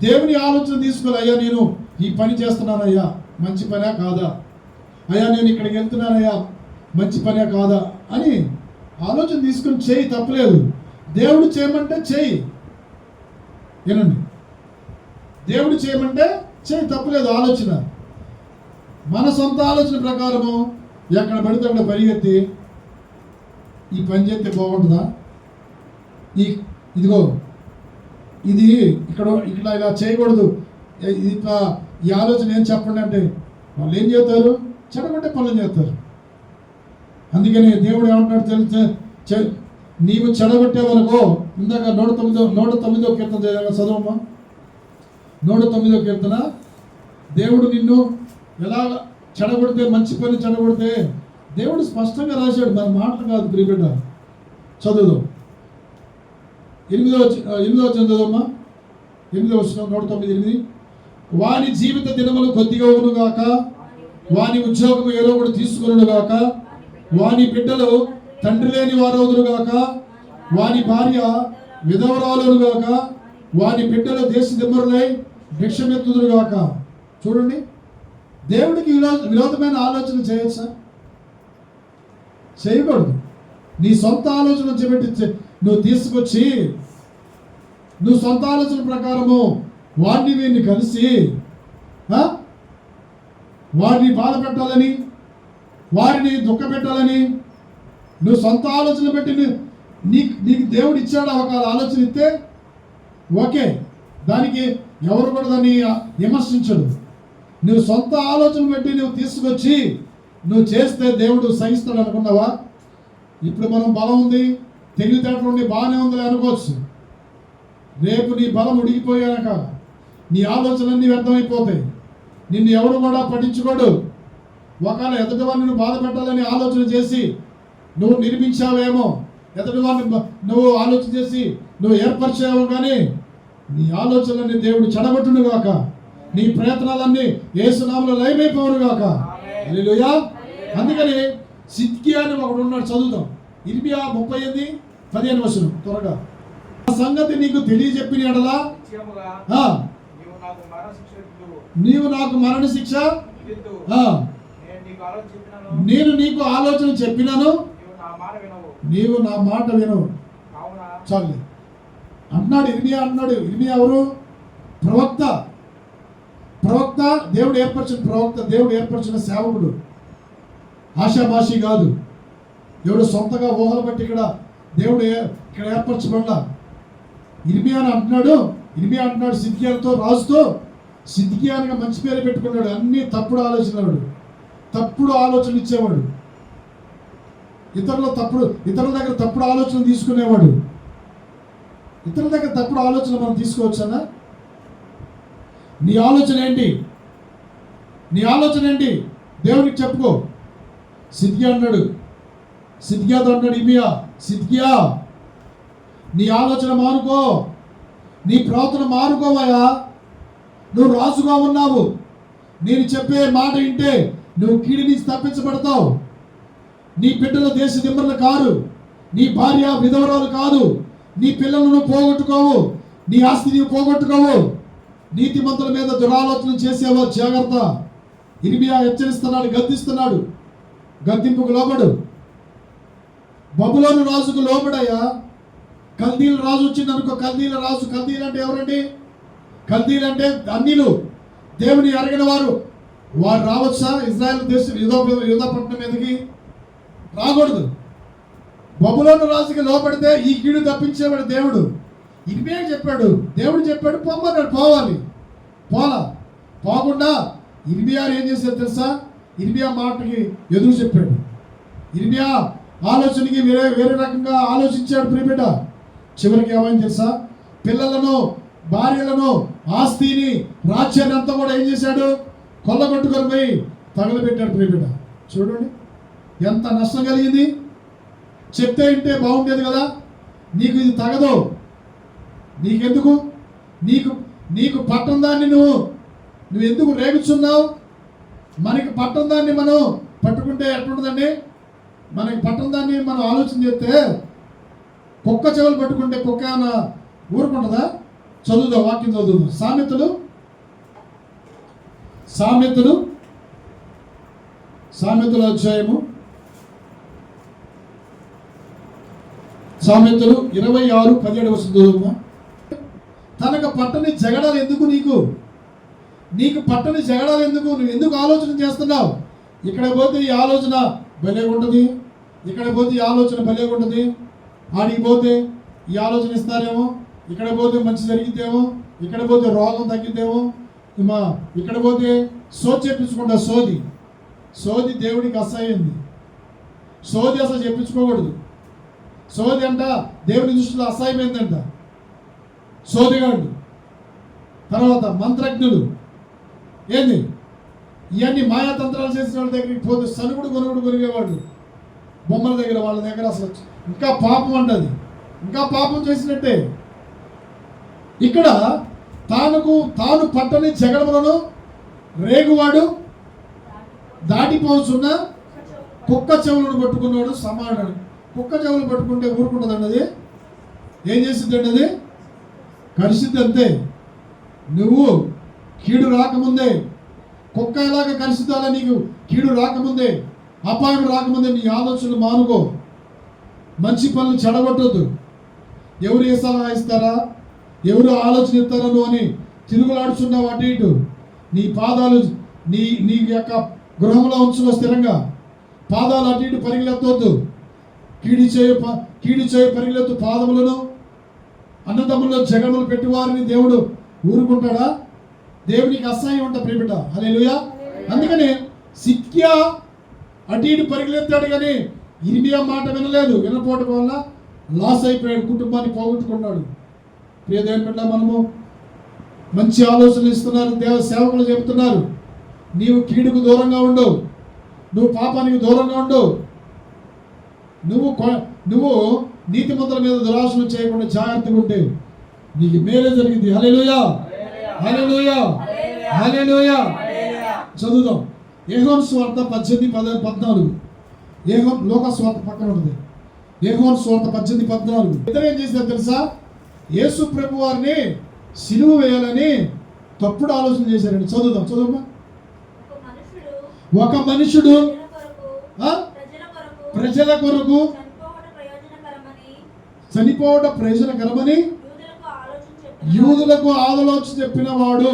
దేవుని ఆలోచన తీసుకోవాలి. అయ్యా నేను ఈ పని చేస్తున్నానయ్యా, మంచి పనే కాదా? అయ్యా నేను ఇక్కడికి వెళ్తున్నానయ్యా, మంచి పనే కాదా అని ఆలోచన తీసుకుని చేయి, తప్పలేదు. దేవుడు చేయమంటే చేయి. ఏనండి, దేవుడు చేయమంటే చేయి, తప్పలేదు. ఆలోచన మన సొంత ఆలోచన ప్రకారము ఎక్కడ పడితే అక్కడ పరిగెత్తి ఈ పని చేస్తే బాగుంటుందా, ఇదిగో ఇది ఇక్కడ ఇలా చేయకూడదు, ఈ ఆలోచన ఏం చెప్పండి అంటే వాళ్ళు ఏం చేస్తారు? చెడగొట్టే పనులు చేస్తారు. అందుకని దేవుడు ఏమంటున్నాడు తెలిసే, నీవు చెడగొట్టేవనుకో, ఇందాక 109వ కీర్తన చదవమ్మా. 109వ కీర్తన. దేవుడు నిన్ను ఎలా చెడగొడితే, మంచి పని చెడగొడితే దేవుడు స్పష్టంగా రాశాడు, మన మాటలు కాదు ప్రియబిడ్డ. చదువుదాం. 8వ చదువుదమ్మా. 8వ వచనం 109:8. వాని జీవిత దినములు కొద్దిగా ఉండుగాక, వాని ఉద్యోగము ఏదో కూడా తీసుకొనుగాక, వాని బిడ్డలు తండ్రి లేని వారవుదురుగాక, వాని భార్య విధవరాలుగాక, వాని బిడ్డలు దేశ దిమ్మరులై భిక్షమెత్తుదురుగాక. చూడండి, దేవుడికి విరోధమైన ఆలోచన చేయొచ్చా? చేయకూడదు. నీ సొంత ఆలోచన చేపెట్టి నువ్వు తీసుకొచ్చి నువ్వు సొంత ఆలోచన ప్రకారము వాడిని వీడిని కలిసి వారిని బాధ పెట్టాలని, వారిని దుఃఖ పెట్టాలని నువ్వు సొంత ఆలోచన పెట్టి నీకు దేవుడు ఇచ్చాడు ఒక ఆలోచన ఇస్తే ఓకే, దానికి ఎవరు కూడా దాన్ని విమర్శించడు. నువ్వు సొంత ఆలోచన పెట్టి నువ్వు తీసుకొచ్చి నువ్వు చేస్తే దేవుడు సహిస్తాడు అనుకున్నావా? ఇప్పుడు మనం బలం ఉంది, తెలివితేటలు ఉండి బాగానే ఉందని అనుకోవచ్చు. రేపు నీ బలం ఉడిగిపోయాక నీ ఆలోచనలన్నీ వ్యర్థమైపోతాయి. నిన్ను ఎవడు కూడా పట్టించుకోడు. ఒకవేళ ఎదుటి వారిని బాధ పెట్టాలని ఆలోచన చేసి నువ్వు నిర్మించావేమో, ఎదుటి వారిని నువ్వు ఆలోచన చేసి నువ్వు ఏర్పరిచావు, కానీ నీ ఆలోచనలన్నీ దేవుడు చెడగొట్టును గాక, నీ ప్రయత్నాలన్నీ యేసు నామములో లయమైపోవును గాక. హల్లెలూయా. అందుకని సిద్కియా అని ఒకడు ఉన్నాడు, చదువుతాం. ఇర్మియా 38:15 వచనం త్వరగా. ఆ సంగతి నీకు తెలియజెప్పిన ఎడలా నీవు నాకు మరణ శిక్ష, నేను నీకు ఆలోచన చెప్పినాను, నీవు నా మాట వినవు. చాలు అంటున్నాడు ఇర్మియా. అంటున్నాడు ఇర్మియా ఎవరు? ప్రవక్త. ప్రవక్త దేవుడు ఏర్పరిచిన ప్రవక్త, దేవుడు ఏర్పరిచిన సేవకుడు. ఆశామాషి కాదు. దేవుడు సొంతగా ఊహలు బట్టి దేవుడు ఇక్కడ ఏర్పరచబడలా. ఇర్మియా అంటున్నాడు సిద్కియాతో రాజుతో, సిద్కియానిగా మంచి పేరు పెట్టుకున్నాడు. అన్ని తప్పుడు ఆలోచనలు, తప్పుడు ఆలోచనలు ఇచ్చేవాడు. ఇతరుల దగ్గర తప్పుడు ఆలోచన తీసుకునేవాడు. ఇతరుల దగ్గర తప్పుడు ఆలోచన మనం తీసుకోవచ్చా? నీ ఆలోచన ఏంటి? నీ ఆలోచన ఏంటి? దేవునికి చెప్పుకో. సిద్కియాతో అన్నాడు ఇర్మియా, సిద్కియా నీ ఆలోచన మానుకో, నీ ప్రవర్తన మానుకోవయ్యా. నువ్వు రాజుగా ఉన్నావు, నేను చెప్పే మాట వింటే నువ్వు కీడి నుంచి తప్పించబడతావు. నీ బిడ్డలు దేశ దిమ్మరులు కాదు, నీ భార్య విధవరాలు కాదు, నీ పిల్లలను పోగొట్టుకోవు, నీ ఆస్తి నీవు పోగొట్టుకోవు. నీతిమంతుల మీద దురాలోచన చేసేవో జాగ్రత్త. ఇర్మియా హెచ్చరిస్తున్నాడు, గద్దిస్తున్నాడు. గద్దింపుకు లోబడు. బబులోను రాజుకు లోబడయ్యా. కల్దీల రాజు వచ్చింది అనుకో. కల్దీల రాజు, కల్దీలు అంటే ఎవరండి? కల్దీలు అంటే అన్యులు, దేవుని ఎరగిన వారు రావచ్చా? ఇజ్రాయెల్ దేశం యూదాపట్నం మీదకి రాకూడదు. బబులోను రాజుకి లోపడితే ఈ కీడు తప్పించేవాడు దేవుడు. ఇర్మియా చెప్పాడు, దేవుడు చెప్పాడు పొమ్మన్నాడు, పోవాలి. పోకుండా ఇర్మియా ఏం చేశాడు తెలుసా? ఇర్మియా మాటకి ఎదురు చెప్పాడు. ఇర్మియా ఆలోచనకి వేరే రకంగా ఆలోచించాడు ప్రియబిడ్డ. చివరికి ఏమైంది తెలుసా? పిల్లలను, భార్యలను, ఆస్తిని, రాజ్యాన్ని అంతా కూడా ఏం చేశాడు? కొల్లగొట్టుకొని పోయి తగలబెట్టాడు ప్రియబిడ్డ. చూడండి ఎంత నష్టం కలిగింది. చెప్తే ఇంటే బాగుండేది కదా. నీకు ఇది తగదు, నీకెందుకు? నీకు పట్టం దాన్ని నువ్వు ఎందుకు రేగుచున్నావు? మనకి పట్టం దాన్ని మనం పట్టుకుంటే ఎట్లుంటుందండి? మనకి పట్టం దాన్ని మనం ఆలోచన చేస్తే, కుక్క చెవులు పట్టుకుంటే కుక్క ఏమైనా ఊరుకుంటుందా? చదువుదా, వాక్యం చదువుదాం. సామెతల అధ్యాయము, సామెతలు 26:17 చదువుమా. తనకు పట్టని జగడాలు ఎందుకు? నీకు పట్టని జగడాలు ఎందుకు? నువ్వు ఎందుకు ఆలోచన చేస్తున్నావు? ఇక్కడ పోతే ఈ ఆలోచన భలే ఉంటుంది, ఇక్కడ పోతే ఈ ఆలోచన భలే ఉంటుంది, ఆడికి పోతే ఈ ఆలోచన ఇస్తారేమో, ఇక్కడ పోతే మంచి జరిగితేమో, ఇక్కడ పోతే రోగం తగ్గితేమో, మా ఇక్కడ పోతే సోది చెప్పించుకుంటా. సోది దేవుడికి అసహ్యింది. సోది అసలు చెప్పించుకోకూడదు. సోది అంట దేవుని దృష్టిలో అసహ్యమైందంట. సోదిగాడు. తర్వాత మంత్రజ్ఞులు ఏంది ఇవన్నీ మాయాతంత్రాలు చేసిన వాళ్ళ దగ్గరికి పోతే సనుగుడు కొనుగేవాడు. బొమ్మల దగ్గర వాళ్ళ దగ్గర అసలు ఇంకా పాపం అంటది. ఇంకా పాపం చేసినట్టే. ఇక్కడ తాను పట్టని జగడములను రేగువాడు దాటిపోతున్న కుక్క చెవులను పట్టుకున్నాడు సమానుడు. కుక్క చెవులు పట్టుకుంటే ఊరుకుంటుంది అన్నది. ఏం చేసింది అన్నది? కరిసిద్ది అంతే. నువ్వు కీడు రాకముందే, కుక్క ఎలాగ కరిసిద్దాలా నీకు కీడు రాకముందే, అపాయం రాకముందే నీ ఆలోచనలు మానుకో. మంచి పనులు చెడగొట్టొద్దు. ఎవరు ఏ సలహా ఇస్తారా, ఎవరు ఆలోచన ఇస్తారను అని తిరుగులాడుచున్నావు అటు ఇటు. నీ పాదాలు నీ యొక్క గృహంలో ఉంచుకో స్థిరంగా. పాదాలు అటు ఇటు పరిగెత్తొద్దు. కీడి చేయ పరిగెత్తు పాదములను. అన్నదమ్ముల్లో జగములు పెట్టి వారిని దేవుడు ఊరుకుంటాడా? దేవునికి అసహ్యం అంట ప్రియబిడ్డ. హల్లెలూయా. అందుకని సిద్కియా అటు ఇటు పరిగెత్తాడు కానీ ఇర్మియా మాట వినలేదు. వినపోవటం వల్ల లాస్ అయిపోయాడు, కుటుంబాన్ని పోగొట్టుకున్నాడు. ప్రియ దేవుని బిడ్డ, మనము మంచి ఆలోచనలు ఇస్తున్నారు, దేవ సేవకులు చెబుతున్నారు. నీవు కీడుకు దూరంగా ఉండు, నువ్వు పాపానికి దూరంగా ఉండు, నువ్వు నీతిమంతుల మీద దురాశలు చేయకుండా జాగ్రత్తగా ఉంటే నీకు మేలే జరిగింది. హల్లెలూయా, హల్లెలూయా, హల్లెలూయా. చదువుదాం. యోహాను సువార్త 18:14. లోక సువార్త పక్కన ఉంటుంది. యోహాను సువార్త 18:14. ఇద్దరు ఏం చేశారు తెలుసా? యేసు ప్రభు వారిని సిలువ వేయాలని తప్పుడు ఆలోచన చేశారండి. చదువుమ్మా. ఒక మనుషుడు ప్రజల కొరకు చనిపోవడం ప్రయోజనకరమని యూదులకు ఆలోచన చెప్పిన వాడు.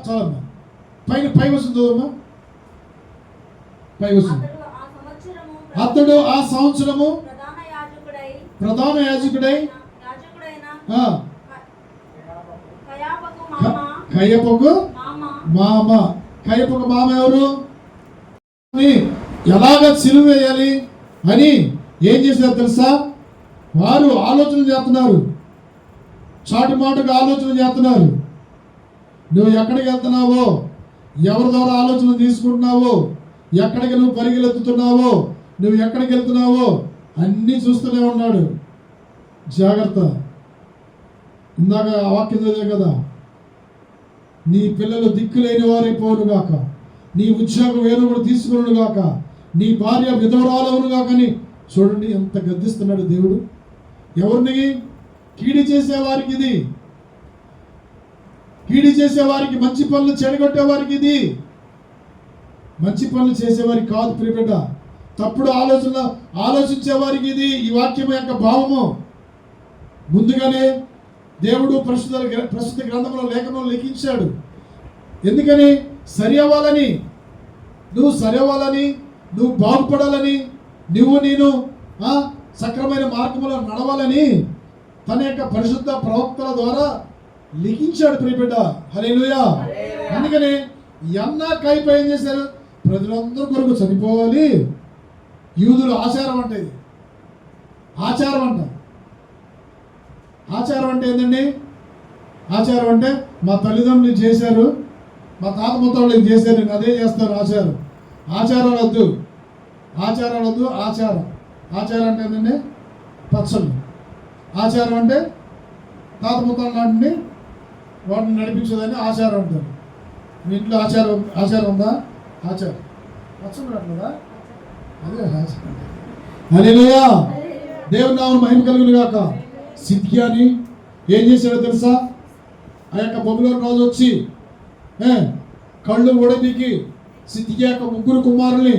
చాలమ్మా. పై వస్తుంది చదువమ్మా. పై వస్తుంది. అతడు ఆ సంవత్సరము ప్రధాన యాజకుడై కయపకు మామ ఎవరు? ఎలాగ సిలువ వేయాలి అని ఏం చేశారు తెలుసా? వారు ఆలోచన చేస్తున్నారు, చాటు మాటుగా ఆలోచన చేస్తున్నారు. నువ్వు ఎక్కడికి వెళ్తున్నావో, ఎవరి ద్వారా ఆలోచన తీసుకుంటున్నావో, ఎక్కడికి నువ్వు పరిగెత్తుతున్నావో, నువ్వు ఎక్కడికి వెళ్తున్నావో అన్నీ చూస్తూనే ఉన్నాడు. జాగ్రత్త. ఇందాక వాక్యం చదివే కదా, నీ పిల్లలు దిక్కులేని వారైపోను గాక, నీ ఉద్యోగం వేరొకడు తీసుకున్నాడు గాక, నీ భార్య విధవరాలవును గాక అని. చూడండి ఎంత గద్దిస్తున్నాడు దేవుడు. ఎవరిని? కీడి చేసేవారికి ఇది. కీడి చేసేవారికి, మంచి పనులు చెడగొట్టేవారికి ఇది. మంచి పనులు చేసేవారికి కాదు ప్రియబిడ్డ. తప్పుడు ఆలోచించేవారికి ఇది ఈ వాక్యం యొక్క భావము. ముందుగానే దేవుడు ప్రస్తుత గ్రంథంలో లేఖనంలో లిఖించాడు. ఎందుకని? సరి అవ్వాలని, నువ్వు బాగుపడాలని, నేను సక్రమైన మార్గంలో నడవాలని తన యొక్క పరిశుద్ధ ప్రవక్తల ద్వారా లిఖించాడు ప్రియబిడ్డ. హల్లెలూయా. అందుకని కైపై ఏం చేశారు? ప్రజలందరూ కొరకు చనిపోవాలి. యూదులు ఆచారం అంటే ఇది. ఆచారం అంటే ఏంటండి? ఆచారం అంటే మా తల్లిదండ్రులు చేశారు, మా తాత ముత్తాళ్ళు చేశారు, నేను అదే చేస్తాను. ఆచారాలు వద్దు. ఆచారం అంటే ఏంటండి? పచ్చళ్ళు. ఆచారం అంటే తాత ముత్తాలు నాటిని వాటిని నడిపించేదాన్ని ఆచారం అంటారు. మీ ఇంట్లో ఆచారం ఉందా? పచ్చళ్ళు నాటలేదా? అదే ఆచారం. హల్లెలూయా. దేవుని నామమున మహిమ కలుగును గాక. సిద్కియాని ఏం చేశాడో తెలుసా? ఆ యొక్క బబులోను రాజు వచ్చి కళ్ళు ఓడబీకి సిద్కియా యొక్క 3 కుమారుల్ని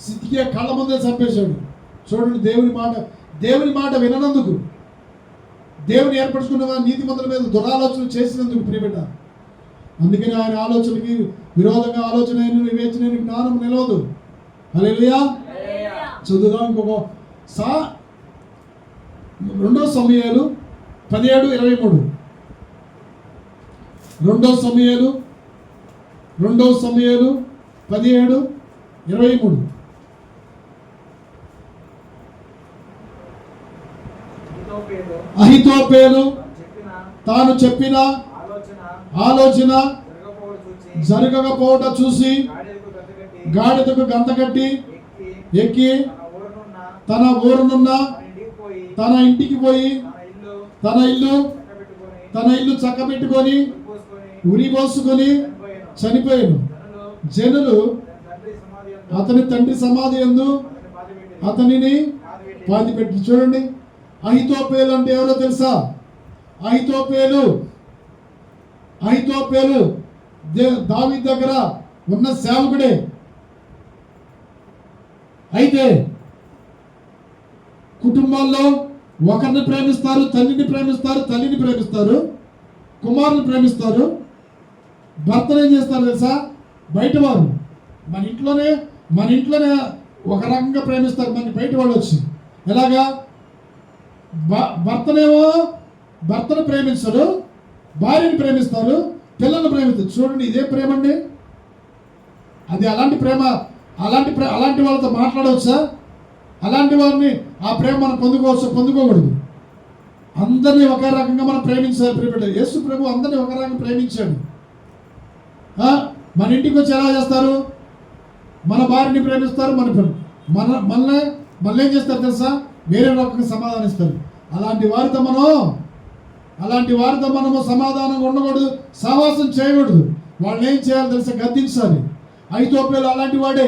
సిద్కియా కళ్ళ ముందే చంపేశాడు. చూడండి, దేవుని మాట విననందుకు, దేవుని ఏర్పరచుకున్న నీతిమంతుల మీద దురాలోచన చేసినందుకు ప్రియబిడ్డ. అందుకని ఆయన ఆలోచనకి విరోధంగా ఆలోచన వివేచన జ్ఞానం నిలవదు. హల్లెలూయా. చదువుదాం. ఇంకొక 2 సమూయేలు 17:23. రెండో సమూయేలు 17:23. అహీతోపెలు తాను చెప్పిన ఆలోచన జరగకపోవట చూసి గాడిదకు గంతకట్టి ఎక్కి తన ఊరునున్న తన ఇంటికి పోయి తన ఇల్లు చక్కబెట్టుకొని ఉరి పోసుకొని చనిపోయాను. జనులు అతని తండ్రి సమాధి యందు అతనిని పాతిపెట్టి. చూడండి, అహీతోపెలు అంటే ఎవరో తెలుసా? అహీతోపెలు దావీదు దగ్గర ఉన్న సేవకుడే. అయితే కుటుంబాల్లో ఒకరిని ప్రేమిస్తారు, తల్లిని ప్రేమిస్తారు, కుమారుని ప్రేమిస్తారు. భర్తను ఏం చేస్తారు తెలుసా? బయట వారు మన ఇంట్లోనే ఒక రకంగా ప్రేమిస్తారు, మన బయట వాళ్ళు వచ్చి. ఎలాగా? భర్తను ప్రేమిస్తారు, భార్యని ప్రేమిస్తారు, పిల్లల్ని ప్రేమిస్తారు. చూడండి, ఇదే ప్రేమ అండి. అది అలాంటి ప్రేమ. అలాంటి వాళ్ళతో మాట్లాడవచ్చా? అలాంటి వారిని ఆ ప్రేమ మనం పొందుకోకూడదు. అందరినీ ఒకే రకంగా మనం ప్రేమించాలి. యేసు ప్రభు అందరినీ ఒక రకంగా ప్రేమించాడు. మన ఇంటికి వచ్చి ఎలా చేస్తారు? మన భార్యని ప్రేమిస్తారు, మనల్ని ఏం చేస్తారు తెలుసా? వేరే రకంగా సమాధానిస్తారు. అలాంటి వారితో మనము సమాధానంగా ఉండకూడదు, సహవాసం చేయకూడదు. వాళ్ళని ఏం చేయాలి తెలుసా? గద్దించాలి. అహీతోపెలు అలాంటి వాడే.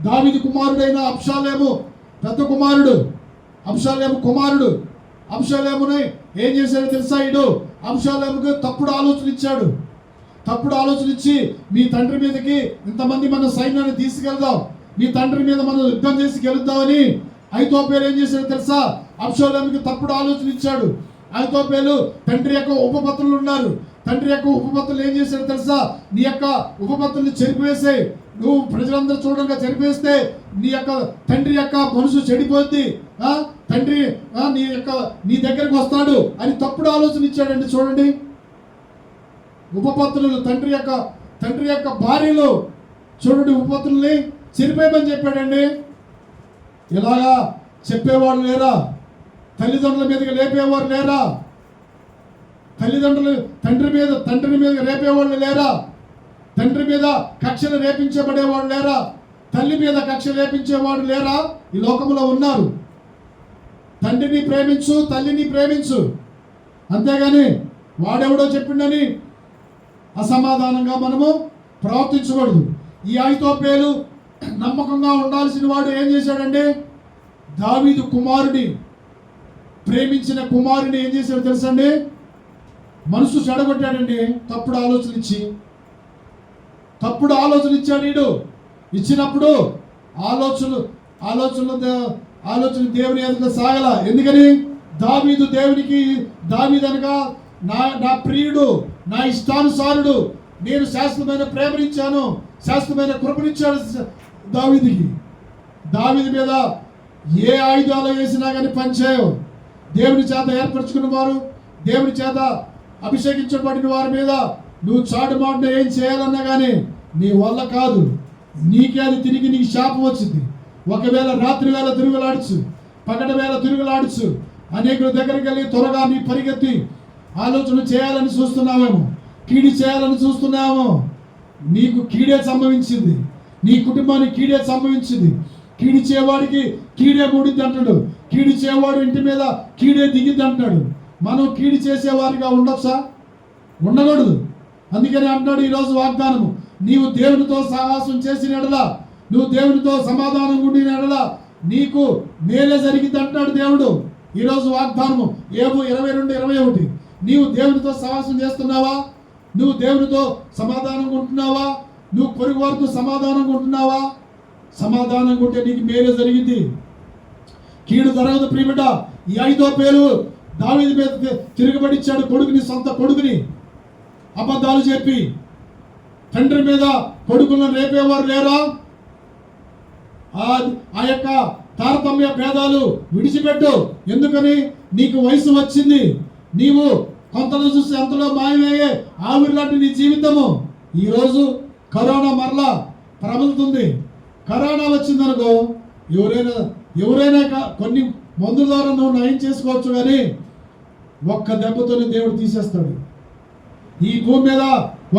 దావీదు కుమారుడైన అబ్షాలోము పెద్ద కుమారుడు. అబ్షాలోముని ఏం చేశాడు తెలుసా? అబ్షాలోముకు తప్పుడు ఆలోచన ఇచ్చి మీ తండ్రి మీదకి ఇంతమంది మన సైన్యాన్ని తీసుకెళ్దాం, మీ తండ్రి మీద మనం యుద్ధం చేసి గెలుద్దామని అహీతోపెలు ఏం చేశాడు తెలుసా? అబ్షాలోముకి తప్పుడు ఆలోచన ఇచ్చాడు. అహీతోపెలు తండ్రి యొక్క ఉపపత్రులు ఉన్నారు. తండ్రి యొక్క ఉపపత్రులు ఏం చేశాడు తెలుసా? నీ యొక్క ఉపపత్రుల్ని చెరిపివేసే, నువ్వు ప్రజలందరూ చూడంగా చెరిపేస్తే నీ తండ్రి యొక్క మనసు చెడిపోద్ది, తండ్రి నీ దగ్గరకు వస్తాడు అని తప్పుడు ఆలోచన ఇచ్చాడండి. చూడండి, ఉపపత్రులు తండ్రి యొక్క భార్యలు చూడండి ఉపపత్రుల్ని చెరిపేయమని చెప్పాడండి. ఇలాగా చెప్పేవాళ్ళు లేరా? తల్లిదండ్రుల మీదకి లేపేవారు లేరా? తండ్రి మీద రేపేవాళ్ళు లేరా? తండ్రి మీద కక్షలు రేపించబడేవాళ్ళు లేరా? తల్లి మీద కక్ష రేపించేవాడు లేరా? ఈ లోకంలో ఉన్నారు. తండ్రిని ప్రేమించు, తల్లిని ప్రేమించు, అంతేగాని వాడెవడో చెప్పిండని అసమాధానంగా మనము ప్రవర్తించకూడదు. ఈ అహీతోపెలు నమ్మకంగా ఉండాల్సిన వాడు ఏం చేశాడండి? దావీదు కుమారుని ప్రేమించిన కుమారుని ఏం చేశాడు తెలుసండి? మనసు చెడగొట్టాడండి. తప్పుడు ఆలోచన ఇచ్చాడు. ఇచ్చినప్పుడు ఆలోచన దేవుని ఎదుట సాగల. ఎందుకని? దావీదు అనగా నా ప్రియుడు, నా ఇష్టానుసారుడు, నేను శాశ్వతమైన ప్రేమనిచ్చాను, శాశ్వతమైన కృపనిచ్చాడు దావీదుకి. దావీదు మీద ఏ ఆయుధాలు వేసినా కానీ పనిచేయవు. దేవుని చేత ఏర్పరచుకున్న వారు, దేవుని చేత అభిషేకించబడిన వారి మీద నువ్వు చాటుమాటున ఏం చేయాలన్నా కానీ నీ వల్ల కాదు. నీకే అది తిరిగి నీకు శాపం వచ్చింది. ఒకవేళ రాత్రి వేళ తిరుగులాడచ్చు, పగటి వేళ తిరుగులాడచ్చు, అనేకుల దగ్గరికి వెళ్ళి త్వరగా నీ పరిగెత్తి ఆలోచన చేయాలని చూస్తున్నావేమో, కీడి చేయాలని చూస్తున్నామో, నీకు కీడే సంభవించింది, నీ కుటుంబానికి కీడే సంభవించింది. కీడి చేయవాడికి కీడే మూడిద్ది అంటాడు, కీడి చేయవాడు ఇంటి మీద కీడే దిగిద్ది అంటాడు. మనం కీడి చేసేవారిగా ఉండొచ్చా? ఉండకూడదు. అందుకని అంటాడు ఈరోజు వాగ్దానము, నీవు దేవునితో సహవాసం చేసిన ఎడల, నువ్వు దేవునితో సమాధానం ఉండిన ఎడల నీకు మేలే జరిగింది అంటాడు దేవుడు. ఈరోజు వాగ్దానము ఏబు 22:21. నీవు దేవునితో సహవాసం చేస్తున్నావా? నువ్వు దేవునితో సమాధానంగా ఉంటున్నావా? నువ్వు పొరుగు వారితో సమాధానంగా ఉంటున్నావా? సమాధానంగా ఉంటే నీకు మేలే జరిగింది, కీడు జరగదు ప్రియమిట. ఈ అహీతోపెలు దావీదు మీద తిరగబడిచ్చాడు కొడుకుని, సొంత కొడుకుని అబద్ధాలు చెప్పి. తండ్రి మీద కొడుకులను రేపేవారు లేరా? ఆ యొక్క తారతమ్య భేదాలు విడిచిపెట్టు. ఎందుకని? నీకు వయసు వచ్చింది, నీవు కొంతలో చూస్తే అంతలో మాయమయ్యే ఆవిరి లాంటి నీ జీవితము. ఈరోజు కరోనా మరలా ప్రబలుతుంది. కరోనా వచ్చిందనుకో ఎవరైనా కొన్ని మందుల ద్వారా నువ్వు నయం చేసుకోవచ్చు, కానీ ఒక్క దెబ్బతోనే దేవుడు తీసేస్తాడు. ఈ భూమి మీద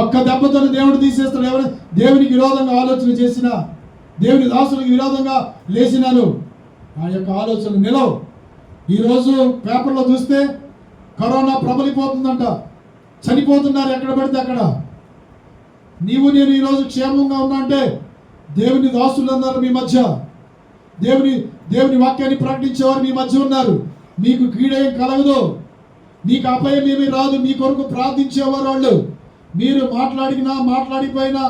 ఒక్క దెబ్బతోనే దేవుడు తీసేస్తాడు. ఎవరు దేవునికి విరోధంగా ఆలోచన చేసినా, దేవుని దాసులకు విరోధంగా లేచినాను, ఆ యొక్క ఆలోచన నిలవు. ఈరోజు పేపర్లో చూస్తే కరోనా ప్రబలిపోతుందంట, చనిపోతున్నారు ఎక్కడ పడితే అక్కడ. నీవు నేను ఈరోజు క్షేమంగా ఉన్నా అంటే దేవుని దాసులందరూ మీ మధ్య, దేవుని వాక్యాన్ని ప్రకటించేవారు మీ మధ్య ఉన్నారు. మీకు కీడేం కలగదు, మీకు అపాయం ఏమీ రాదు. మీ కొరకు ప్రార్థించేవారు వాళ్ళు. మీరు మాట్లాడిపోయినా,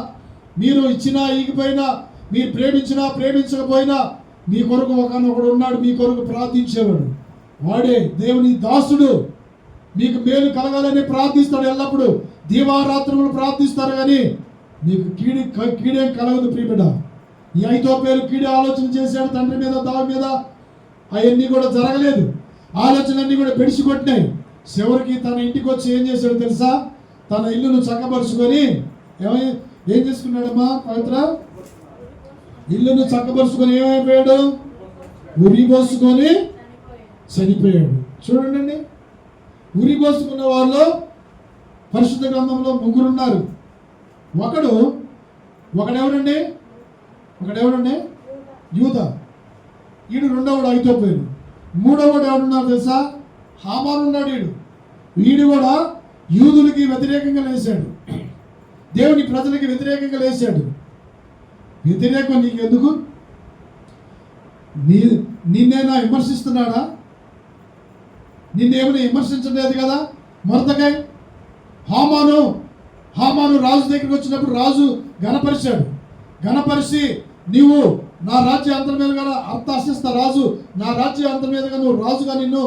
మీరు ఇచ్చినా ఈగిపోయినా, మీరు ప్రేమించకపోయినా మీ కొరకు ఒకనొకడు ఉన్నాడు, మీ కొరకు ప్రార్థించేవాడు. వాడే దేవుని దాసుడు. మీకు మేలు కలగాలని ప్రార్థిస్తాడు. ఎల్లప్పుడూ దీవారాత్రులు ప్రార్థిస్తారు, కానీ మీకు కీడేం కలగదు ప్రియబిడ్డ. ఈ ఐతోపేలు కీడే ఆలోచన చేశాడు తండ్రి మీద, దావి మీద. అవన్నీ కూడా జరగలేదు. ఆలోచనలన్నీ కూడా పెడిసికొట్టినాయి. చివరికి తన ఇంటికి వచ్చి ఏం చేశాడు తెలుసా? తన ఇల్లును చక్కపరుచుకొని ఏం చేసుకున్నాడమ్మా పవిత్ర? ఇల్లును చక్కపరుచుకొని ఏమైపోయాడు? ఉరిపోసుకొని చనిపోయాడు. చూడండి, ఉరిపోసుకున్న వాళ్ళు పరిశుద్ధ గ్రంథంలో ముగ్గురు ఉన్నారు. ఒకడెవడండి? యూదా. ఈడు రెండవడు ఐతోపేలు. మూడవడు ఎవడున్నారు తెలుసా? హామాను ఉన్నాడు. వీడు కూడా యూదులకి వ్యతిరేకంగా లేచాడు, దేవుని ప్రజలకి వ్యతిరేకంగా లేచాడు. వ్యతిరేకం నీకు ఎందుకు? నిన్నేనా విమర్శిస్తున్నాడా? నిన్నేమైనా విమర్శించలేదు కదా. మొర్దెకై హామాను రాజు దగ్గరికి వచ్చినప్పుడు రాజు గణపరిచి నీవు నా రాజ్య అంతరం మీదుగా అర్థాశిస్తా రాజు, నా రాజ్య అంతరం మీదుగా నువ్వు రాజుగా నేను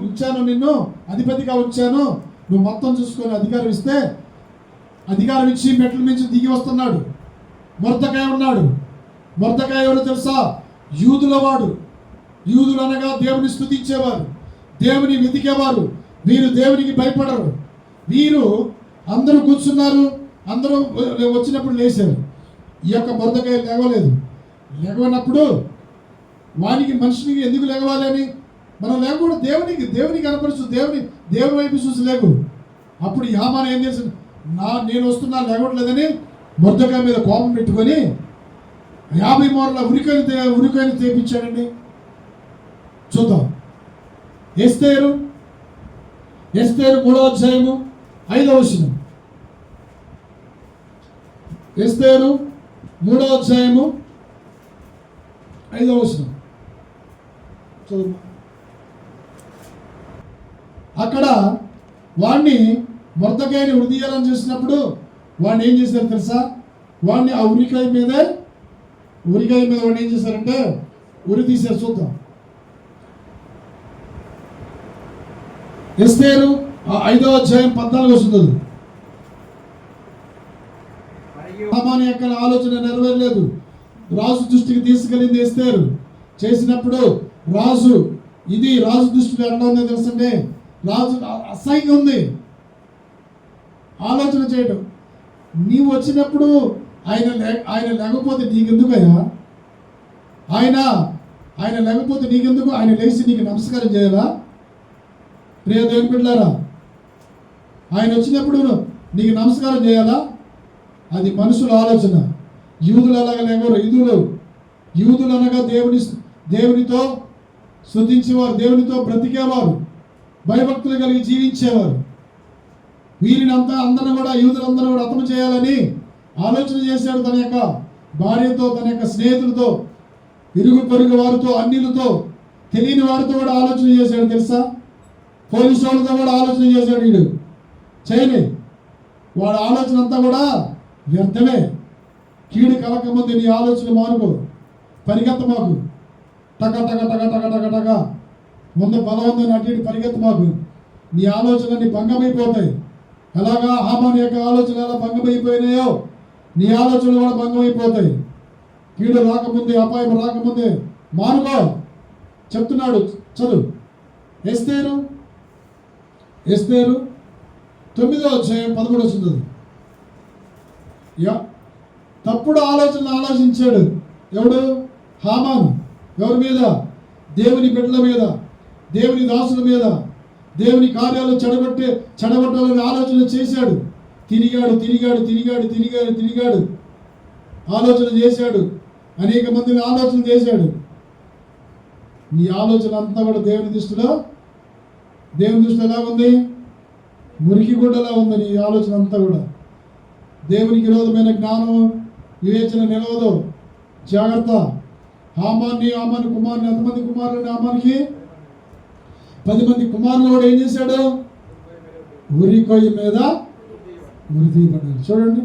ఉంచాను, నిన్ను అధిపతిగా ఉంచాను, నువ్వు మొత్తం చూసుకొని అధికారం ఇస్తే, అధికారం ఇచ్చి మెట్ల మించి దిగి వస్తున్నాడు. మొర్దెకై ఉన్నాడు. మొర్దెకై ఎవరు తెలుసా? యూదులు అనగా దేవుని స్తుతించేవారు, దేవుని వెతికేవారు. వీరు దేవునికి భయపడరు. వీరు అందరూ కూర్చున్నారు, అందరూ వచ్చినప్పుడు లేచారు. ఈ యొక్క మొర్దెకై లేవనప్పుడు వానికి మనిషికి ఎందుకు లేవాలి? మనం లేకుండా దేవుని కనపరుచు, దేవుని వైపు చూసి లేకు. అప్పుడు హామాను ఏం చేశాడు? నేను వస్తున్నా లేవట్లేదని మొర్దెకై మీద కోపం పెట్టుకొని 50 మూరల ఉరికాయలు తెప్పించాడండి. చూద్దాం. ఎస్తేరు 3వ అధ్యాయము 5వ వచనం. ఎస్తేరు 3వ అధ్యాయము 5వ వచనం చదువు. అక్కడ వాడిని మొర్దెకైని ఉరిదీయాలని చూసినప్పుడు వాడిని ఏం చేశారు తెలుసా? వాడిని ఆ ఉరికాయ మీద వాడిని ఏం చేశారంటే ఉరి తీశారు. చూద్దాం. ఎస్తేరు 5వ అధ్యాయం 14వ వచనం. హామాను యొక్క ఆలోచన నెరవేరలేదు. రాజు దృష్టికి తీసుకెళ్ళింది ఎస్తేరు. చేసినప్పుడు రాజు దృష్టిలో ఎట్లా ఉందో తెలుసండి? రాజు అసహ్యంగా ఉంది ఆలోచన చేయడం. నీవు వచ్చినప్పుడు ఆయన లేకపోతే నీకెందుకయ్యా? ఆయన లేకపోతే నీకెందుకు? ఆయన లేచి నీకు నమస్కారం చేయాలా? ప్రియ దేవుని బిడ్డలారా, ఆయన వచ్చినప్పుడు నీకు నమస్కారం చేయాలా? అది మనుషుల ఆలోచన. యూదులు అలాగా లేవరు. యూదులు అనగా దేవునితో స్తుతించేవారు, దేవునితో బ్రతికేవారు, భయభక్తులు కలిగి జీవించేవారు. వీరిని అందరూ కూడా యూదులందరూ కూడా హతము చేయాలని ఆలోచన చేశాడు. తన యొక్క భార్యతో, తన యొక్క స్నేహితులతో, ఇరుగు పొరుగు వారితో, అన్యులతో, తెలియని వారితో కూడా ఆలోచన చేశాడు తెలుసా? పోలీసు వాళ్ళతో కూడా ఆలోచన చేశాడు. వీడు చేయని వాడి ఆలోచన అంతా కూడా వ్యర్థమే. కీడు కలకముందు నీ ఆలోచన మానుకో, పరిగెత్త మాకు. టక టక టక టక టక టక ముందు బలవందని అటు ఇటు పరిగెత్త మాకు. నీ ఆలోచనలన్నీ భంగమైపోతాయి. ఎలాగా హామాను యొక్క ఆలోచన ఎలా భంగమైపోయినాయో నీ ఆలోచనలు కూడా భంగమైపోతాయి. కీడు రాకముందే, అపాయం రాకముందే మానుకో చెప్తున్నాడు. చదువు. ఎస్తేరు 9వ అధ్యాయం 13వ వచనం. తప్పుడు ఆలోచన ఆలోచించాడు ఎవడు? హామాను. ఎవరి మీద? దేవుని బిడ్డల మీద, దేవుని దాసుల మీద, దేవుని కార్యాలు చెడగొట్టాలని ఆలోచన చేశాడు. తిరిగాడు ఆలోచన చేశాడు. అనేక మందిని ఆలోచన చేశాడు. నీ ఆలోచన అంతా కూడా దేవుని దృష్టిలో ఎలా ఉంది? మురికి గుడ్డలా ఉంది నీ ఆలోచన అంతా కూడా. దేవునికి విరోధమైన జ్ఞానం వివేచన నిలవదు. జాగ్రత్త. హామాను కుమారుని, ఎంతమంది కుమారులని? హామానికి 10 మంది కుమారులు కూడా ఏం చేశాడు? ఉరికొయ్య మీద ఉరి తీయబడ్డాడు. చూడండి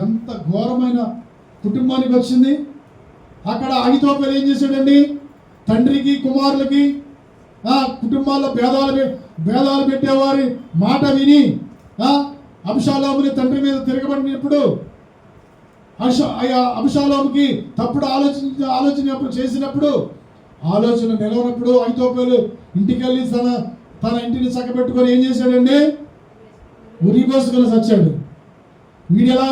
ఎంత ఘోరమైన కుటుంబానికి వచ్చింది. అక్కడ అహితోపెలు ఏం చేశాడండి? తండ్రికి కుమారులకి కుటుంబాల్లో భేదాలు పెట్టేవారి మాట విని అబ్షాలోముని తండ్రి మీద తిరగబడినప్పుడు అబ్షాలోముకి తప్పుడు ఆలోచన చేసినప్పుడు, ఆలోచన నిలవనప్పుడు అహితోపెలు ఇంటికి వెళ్ళి తన ఇంటిని చక్కబెట్టుకొని ఏం చేశాడండి? ఉరి పోసుకొని చచ్చాడు. వీడు ఎలా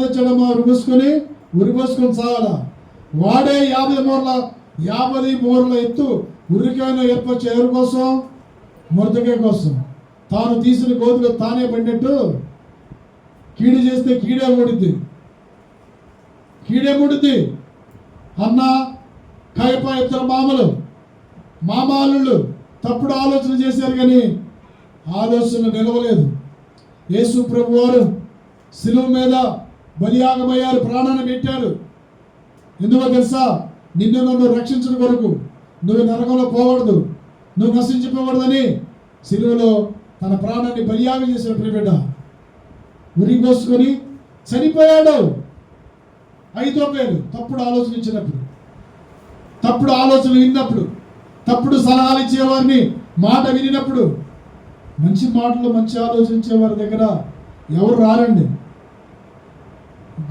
తెచ్చాడమ్మా? ఉరి పోసుకొని చావాలా? వాడే 50 మూరల ఎత్తు ఉరికైనా ఏర్పరిచే ఎవరి కోసం? మొర్దెకై కోసం. తాను తీసిన గోతులు తానే పడినట్టు కీడు చేస్తే కీడే ముడిద్ది. అన్న కయప ఇద్దరు మామాలు తప్పుడు ఆలోచన చేశారు, కానీ ఆలోచన నిలవలేదు. యేసు ప్రభు వారు శిలువ మీద బలియాగమయ్యారు, ప్రాణాన్ని పెట్టారు. ఎందుకో తెలుసా? నన్ను రక్షించడం కొరకు. నువ్వు నరకంలో పోకూడదు, నువ్వు నశించిపోకూడదని శిలువలో తన ప్రాణాన్ని బలియాగం చేసిన ప్రియబిడ్డ ఉరి పోసుకొని చనిపోయాడు. అహితోపెలు తప్పుడు ఆలోచన ఇచ్చినప్పుడు, తప్పుడు ఆలోచనలు విన్నప్పుడు, తప్పుడు సలహాలు ఇచ్చేవారిని మాట వినినప్పుడు, మంచి మాటలు మంచి ఆలోచించే వారి దగ్గర ఎవరు రారండి.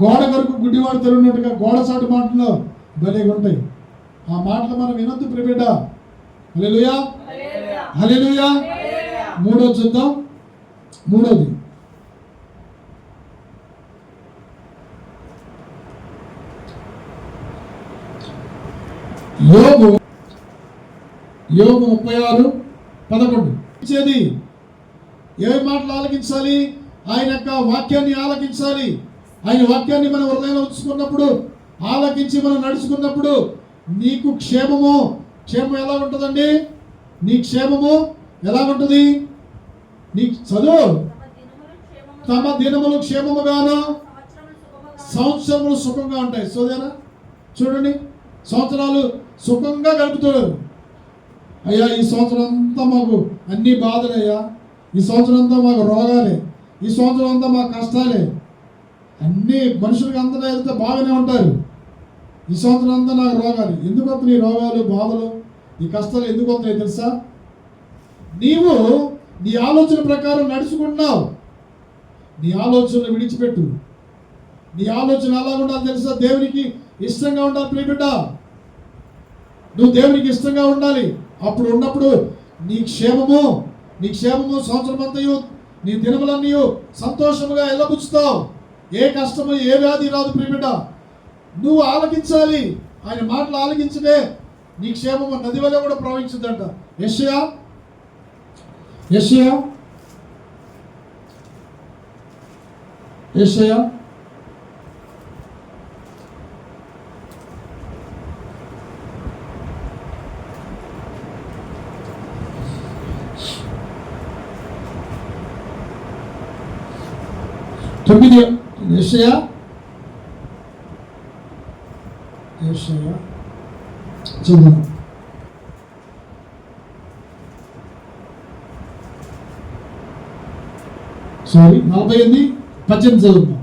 గోడ వరకు గుడ్డివాడు తెరున్నట్టుగా గోడ చాటు మాటలు భలేగా ఉంటాయి. ఆ మాటలు మనం వినొద్దు ప్రియబిడ్డ. హల్లెలూయా, హల్లెలూయా. మూడోది చూద్దాం. మూడోది యోబు 36:11 ఇచ్చేది. ఏ మాటలు ఆలకించాలి? ఆయన యొక్క వాక్యాన్ని ఆలకించాలి. ఆయన వాక్యాన్ని మనం హృదయంలో ఉంచుకున్నప్పుడు, ఆలకించి మనం నడుచుకున్నప్పుడు నీకు క్షేమం ఎలా ఉంటుందండి? నీ క్షేమము ఎలా ఉంటుంది? నీ చదువు తమ దినములు క్షేమముగాను సంవత్సరములు సుఖంగా ఉంటాయి. సోదరా చూడండి, సంవత్సరాలు సుఖంగా గడుపుతున్నారు. అయ్యా ఈ సంవత్సరం అంతా మాకు అన్ని బాధలయ్యా, ఈ సంవత్సరం అంతా మాకు రోగాలే, ఈ సంవత్సరం అంతా మాకు కష్టాలే. అన్ని మనుషులకి అంతా వెళ్తే బాగానే ఉంటారు. ఈ సంవత్సరం అంతా నాకు రోగాలు. ఎందుకు వస్తున్నాయి రోగాలు, బాధలు, ఈ కష్టాలు ఎందుకు వస్తున్నాయి తెలుసా? నీవు నీ ఆలోచన ప్రకారం నడుచుకుంటున్నావు. నీ ఆలోచనలు విడిచిపెట్టు. నీ ఆలోచన ఎలా ఉండాలి తెలుసా? దేవునికి ఇష్టంగా ఉండాలి ప్రియబిడ్డ. నువ్వు దేవునికి ఇష్టంగా ఉండాలి. అప్పుడు ఉన్నప్పుడు నీ క్షేమము సంవత్సరం అంతయు నీ దినములన్నీ సంతోషముగా ఎల్లబుచ్చుతావు. ఏ కష్టము ఏ వ్యాధి రాదు ప్రియబిడ్డ. నువ్వు ఆలకించాలి. ఆయన మాటలు ఆలకించడే నీ క్షేమము నది వల్ల కూడా ప్రవహించుద్దంట. యెషయా 9 యెషయా చదువు. సారీ 48:18 చదువుతాం.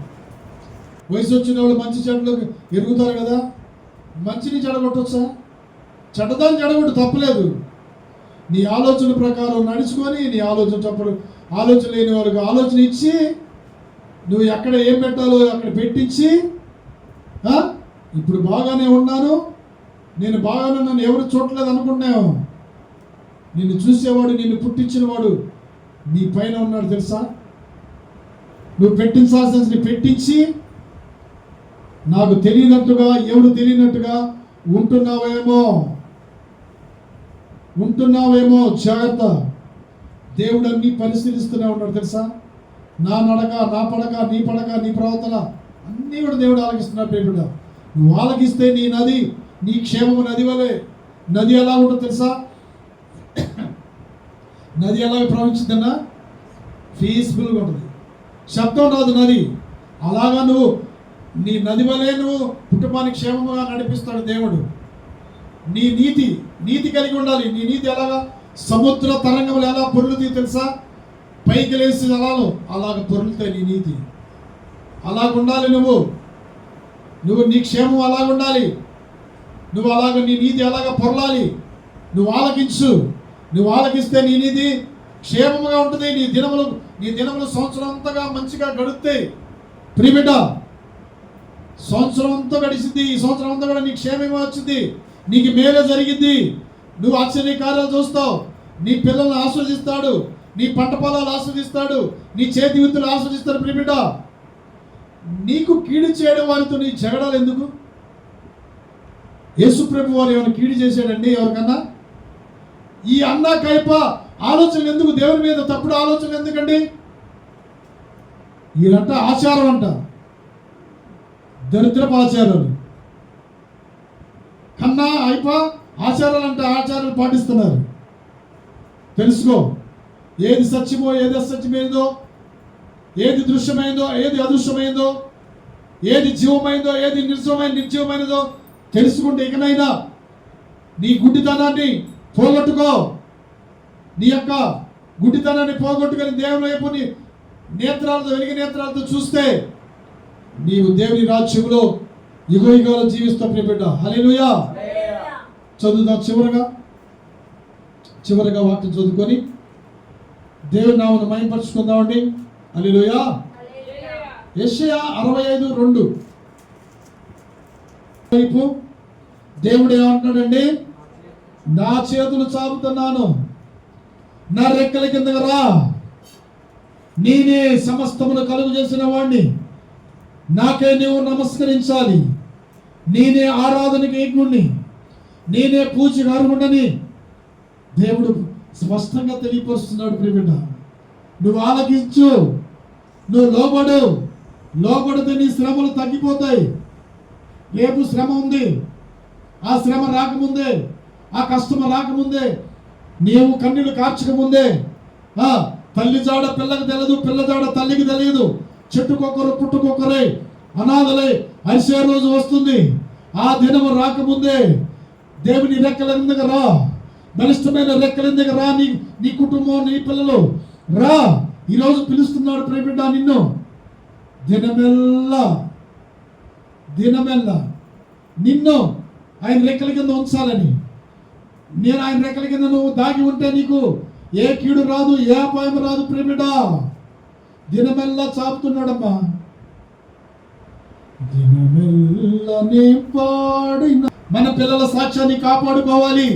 వయసు వచ్చిన వాళ్ళు మంచి చెడ్లు ఎరుగుతారు కదా. మంచిని చెడగొట్టొచ్చా? చెడ్డదాన్ని చెడగొట్టు, తప్పలేదు. నీ ఆలోచన ప్రకారం నడుచుకొని, నీ ఆలోచన లేని వాళ్ళకి ఆలోచన ఇచ్చి, నువ్వు ఎక్కడ ఏం పెట్టాలో అక్కడ పెట్టించి, ఇప్పుడు బాగానే ఉన్నాను, నేను బాగానే నన్ను ఎవరు చూడలేదు అనుకున్నావు. నిన్ను చూసేవాడు, నిన్ను పుట్టించిన వాడు నీ పైన ఉన్నాడు తెలుసా. నువ్వు పెట్టించాల్సిన పెట్టించి నాకు తెలియనట్టుగా, ఎవరు తెలియనట్టుగా ఉంటున్నావేమో జాగ్రత్త. దేవుడు అన్ని పరిశీలిస్తూనే ఉన్నాడు తెలుసా. నా నడక, నా పడక, నీ పడక, నీ ప్రవర్తన అన్నీ కూడా దేవుడు ఆలకిస్తున్నాడు. ప్రేమిడ, నువ్వు ఆలకిస్తే నీ నది, నీ క్షేమము నది వలె. నది ఎలా ఉంటుంది తెలుసా. నది ఎలా ప్రవహించిందన్నా, పీస్ఫుల్గా ఉంటుంది, శబ్దం రాదు నది. అలాగా నువ్వు నీ నది వలె నువ్వు కుటుంబానికి క్షేమంగా నడిపిస్తాడు దేవుడు. నీ నీతి కలిగి ఉండాలి. నీ నీతి ఎలాగా, సముద్ర తరంగములు ఎలా పొర్లుతాయి తెలుసా. పైకి లేచి అలాలో అలాగ పొర్లుతాయి నీ నీతి. అలాగ ఉండాలి నువ్వు నీ క్షేమం అలాగ ఉండాలి. నువ్వు అలాగ నీ నీతి అలాగ పొరలాలి. నువ్వు ఆలకించు. నువ్వు ఆలకిస్తే నీ నీతి క్షేమంగా ఉంటుంది. నీ దినములు సంవత్సరం అంతగా మంచిగా గడుస్తాయి. ప్రియబిడ్డ, సంవత్సరం అంతా గడిచింది. ఈ సంవత్సరం అంతా కూడా నీకు క్షేమమే వచ్చింది. నీకు మేలే జరిగింది. నువ్వు ఆశ్చర్య కార్యాలు చూస్తావు. నీ పిల్లల్ని ఆస్వాదిస్తాడు. నీ పంట పొలాలు ఆస్వాదిస్తాడు. నీ చేతి విత్తులు ఆస్వాదిస్తాడు. ప్రియబిడ్డ, నీకు కీడు చేయడం వారితో నీ జగడాలు ఎందుకు? యేసు ప్రభు వారు ఏమైనా కీడు చేశాడండి ఎవరికన్నా? ఈ అన్నా కైప ఆలోచనలు ఎందుకు? దేవుని మీద తప్పుడు ఆలోచనలు ఎందుకండి? వీళ్ళంట ఆచారం అంట, దరిద్రపు ఆచారాలు. కన్నా అయిప ఆచారాలు అంటే ఆచారాలు పాటిస్తున్నారు. తెలుసుకో, ఏది సత్యమో, ఏది అసత్యమైందో, ఏది దృశ్యమైందో, ఏది అదృశ్యమైందో, ఏది జీవమైందో, ఏది నిర్జీవమైనదో తెలుసుకుంటే ఇకనైనా నీ గుడ్డితనాన్ని పోగొట్టుకో. నీ యొక్క గుడ్డితనాన్ని పోగొట్టుకొని దేవుని వైపు నీ నేత్రాలతో, వెలిగి నేత్రాలతో చూస్తే నీవు దేవుని రాజ్యంలో యుగయుగాలు జీవిస్తావు. ప్రియబిడ్డ, హల్లెలూయా. చదువుదాం. చివరగా వాక్యం చదువుకొని దేవుని నామమును మహిమపరచుకుందామండి. హల్లెలూయా. యెషయా 65:2 వైపు దేవుడు ఏమంటున్నాడండి? నా చేతులు చాపుతున్నాను, నా రెక్కల కిందకు రా. నేనే సమస్తమును కలుగు చేసిన వాడిని, నాకే నీవు నమస్కరించాలి. నేనే ఆరాధనకి యజ్ఞుణ్ణి, నేనే పూజకు అర్హుడని దేవుడు స్పష్టంగా తెలియపరుస్తున్నాడు. ప్రియబిడ్డ, నువ్వు ఆలకించు, నువ్వు లోబడితే నీ శ్రమలు తగ్గిపోతాయి. రేపు శ్రమ ఉంది. ఆ శ్రమ రాకముందే, ఆ కష్టం రాకముందే, నీవు కన్నీళ్లు కార్చకముందే, తల్లి జాడ పిల్లకి తెలియదు, పిల్ల జాడ తల్లికి తెలియదు. చెట్టుకొక్కరు పుట్టుకొక్కరై అనాథలై అరిసే రోజు వస్తుంది. ఆ దినము రాకముందే దేవుని రెక్కల కిందకి రా, బలిష్టమైన రెక్కల కిందకి రా. నీ కుటుంబం, నీ పిల్లలు రా. ఈరోజు పిలుస్తున్నాడు ప్రియబిడ్డ నిన్ను. దినమెల్లా నిన్ను ఆయన రెక్కల కింద ఉంచాలని. నేను ఆయన రెక్కల కింద నువ్వు దాగి ఉంటే నీకు ఏ కీడు రాదు, ఏ అపాయం రాదు. ప్రియబిడ్డ, దినమెల్లా చాపుతున్నాడమ్మా. దినమెల్లానే పాడిన మన పిల్లల సాక్ష్యాన్ని కాపాడుకోవాలి.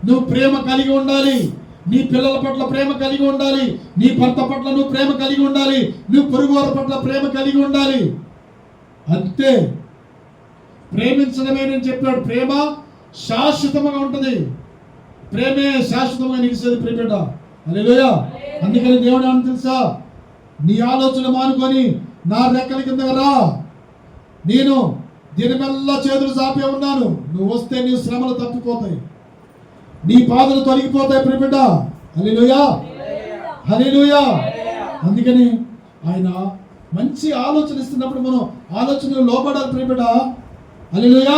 నువ్వు ప్రేమ కలిగి ఉండాలి. నీ పిల్లల పట్ల ప్రేమ కలిగి ఉండాలి. నీ భర్త పట్ల నువ్వు ప్రేమ కలిగి ఉండాలి. నువ్వు పొరుగువారి పట్ల ప్రేమ కలిగి ఉండాలి. అంతే. ప్రేమించడమే నేను చెప్పాడు. ప్రేమ శాశ్వతంగా ఉంటుంది. ప్రేమే శాశ్వతంగా నిలిచేది ప్రియబిడ్డ. హల్లెలూయా. అందుకని దేవుడు ఏమని తెలుసా? నీ ఆలోచన మానుకొని నా రెక్కల కిందగా రా. నేను దినమెల్లా చేతులు చాపే ఉన్నాను. నువ్వు వస్తే నీ శ్రమలు తప్పిపోతాయి, నీ బాధలు తొలగిపోతాయి ప్రియబిడ్డ. హల్లెలూయా, హల్లెలూయా. అందుకని ఆయన మంచి ఆలోచన ఇస్తున్నప్పుడు మనం ఆలోచనలు లోపడాలి ప్రియబిడ్డ. హల్లెలూయా.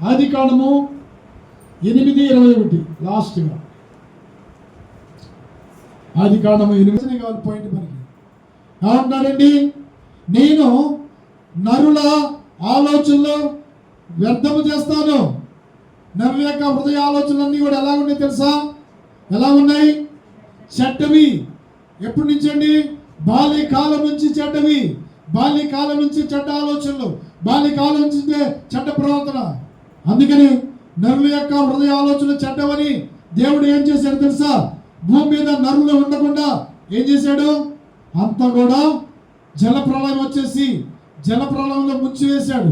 ఆదికాండము 8:21 లాస్ట్గా. ఆదికాండము 8 కావాలి పాయింట్ మనకి. ఏమంటున్నాడండి? నేను నరుల ఆలోచనలు వ్యర్థము చేస్తాను. నరుల యొక్క హృదయ ఆలోచనలన్నీ కూడా ఎలా ఉన్నాయి తెలుసా? ఎలా ఉన్నాయి? చెడ్డవి. ఎప్పటి నుంచి అండి? బాల్యకాలం నుంచి చెడ్డవి. బాల్యకాలం నుంచి చెడ్డ ఆలోచనలు, బాల్యకాలం నుంచి చెడ్డ ప్రవర్తన. అందుకని నరుల యొక్క హృదయ ఆలోచన చెడ్డవని దేవుడు ఏం చేశాడు తెలుసా? భూమి మీద నరులు ఉండకుండా ఏం చేశాడు? అంతా కూడా జలప్రళయం వచ్చేసి జలప్రళయంలో ముంచివేశాడు,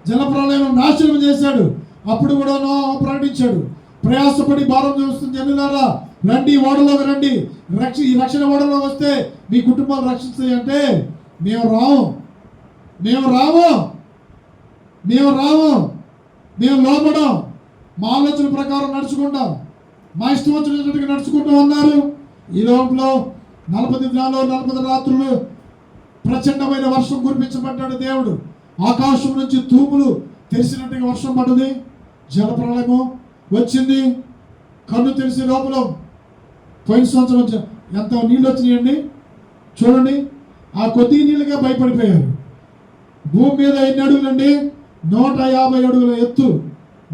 జలప్రళయం నాశనం చేశాడు. అప్పుడు కూడా నోవహు ప్రకటించాడు, ప్రయాసపడి భారం చూస్తున్న జనులారా రండి, ఓడలోకి రండి, ఈ రక్షణ ఓడలో వస్తే మీ కుటుంబాలు రక్షిస్తాయి. అంటే మేము రాము, మేము రాము, మేము రాము, మేము లోపడం, మా ఆలోచన ప్రకారం నడుచుకుంటాం, మా ఇష్టం వచ్చినట్టుగా నడుచుకుంటూ ఉన్నారు. ఈ లోపల 40 దినాలు 40 రాత్రులు ప్రచండమైన వర్షం కురిపించబడ్డాడు దేవుడు. ఆకాశం నుంచి తూములు తెరిచినట్టుగా వర్షం పడ్డది, జలప్రళయము వచ్చింది. కన్ను తెరిసే లోపల పోయిన సంవత్సరం ఎంత నీళ్ళు వచ్చినాయండి చూడండి. ఆ కొద్ది నీళ్ళుగా భయపడిపోయారు. భూమి మీద ఎన్ని అడుగులండి? 150 అడుగుల ఎత్తు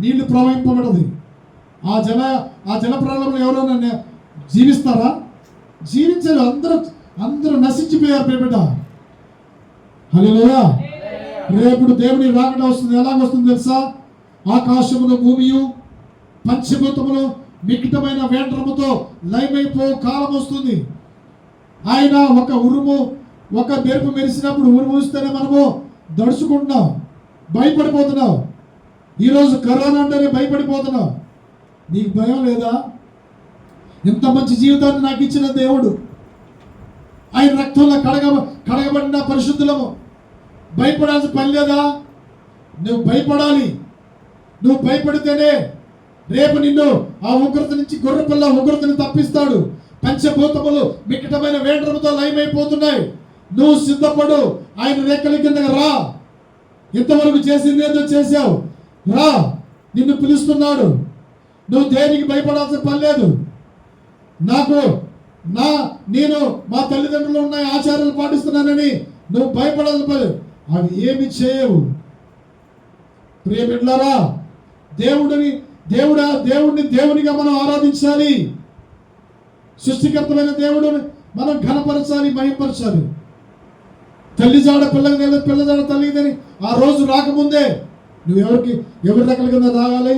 నీళ్లు ప్రవహింపబడది. ఆ జలప్రళయంలో ఎవరైనా జీవిస్తారా? జీవించారు. అందరూ నశించిపోయారు. బిడ్డ హల్లెలూయా. రేపుడు దేవుని రాకడ వస్తుంది. ఎలాగొస్తుంది తెలుసా? ఆకాశమును భూమియు పంచభూతములు మికిటమైన వేండ్రముతో లయమైపో కాలం వస్తుంది. ఆయన ఒక ఉరుము, ఒక మెరుపు మెరిసినప్పుడు ఉరుము వస్తేనే మనము దడుచుకుంటున్నాం, భయపడిపోతున్నాం. ఈరోజు కరోనా అంటేనే భయపడిపోతున్నాం. నీకు భయం లేదా? ఇంత మంచి జీవితాన్ని నాకు ఇచ్చిన దేవుడు, ఆయన రక్తంలో కడగబడిన పరిశుద్ధులము. భయపడాల్సిన పని లేదా? నువ్వు భయపడాలి. నువ్వు భయపడితేనే రేపు నిన్ను ఆ ఉగ్రత నుంచి, గొర్రెపిల్ల ఉగ్రతని తప్పిస్తాడు. పంచభూతములు మిక్కటమైన వేండ్రముతో లయమైపోతున్నాయి. నువ్వు సిద్ధపడు, ఆయన రెక్కల కిందకి రా. ఇంతవరకు చేసింది ఏదో చేశావు, రా, నిన్ను పిలుస్తున్నాడు. నువ్వు దేనికి భయపడాల్సిన పని లేదు. నేను మా తల్లిదండ్రులు ఉన్న ఆచారాలు పాటిస్తున్నానని నువ్వు భయపడాల్సిన పని, అవి ఏమి చేయవు. ప్రియ బిడ్డలారా, దేవునిగా మనం ఆరాధించాలి. సృష్టికర్తమైన దేవుడిని మనం ఘనపరచాలి, మహింపరచాలి. తల్లి జాడ పిల్లకి, పిల్ల జాడ తల్లిదని ఆ రోజు రాకముందే నువ్వు ఎవరి రెక్కల కింద రాగాలి?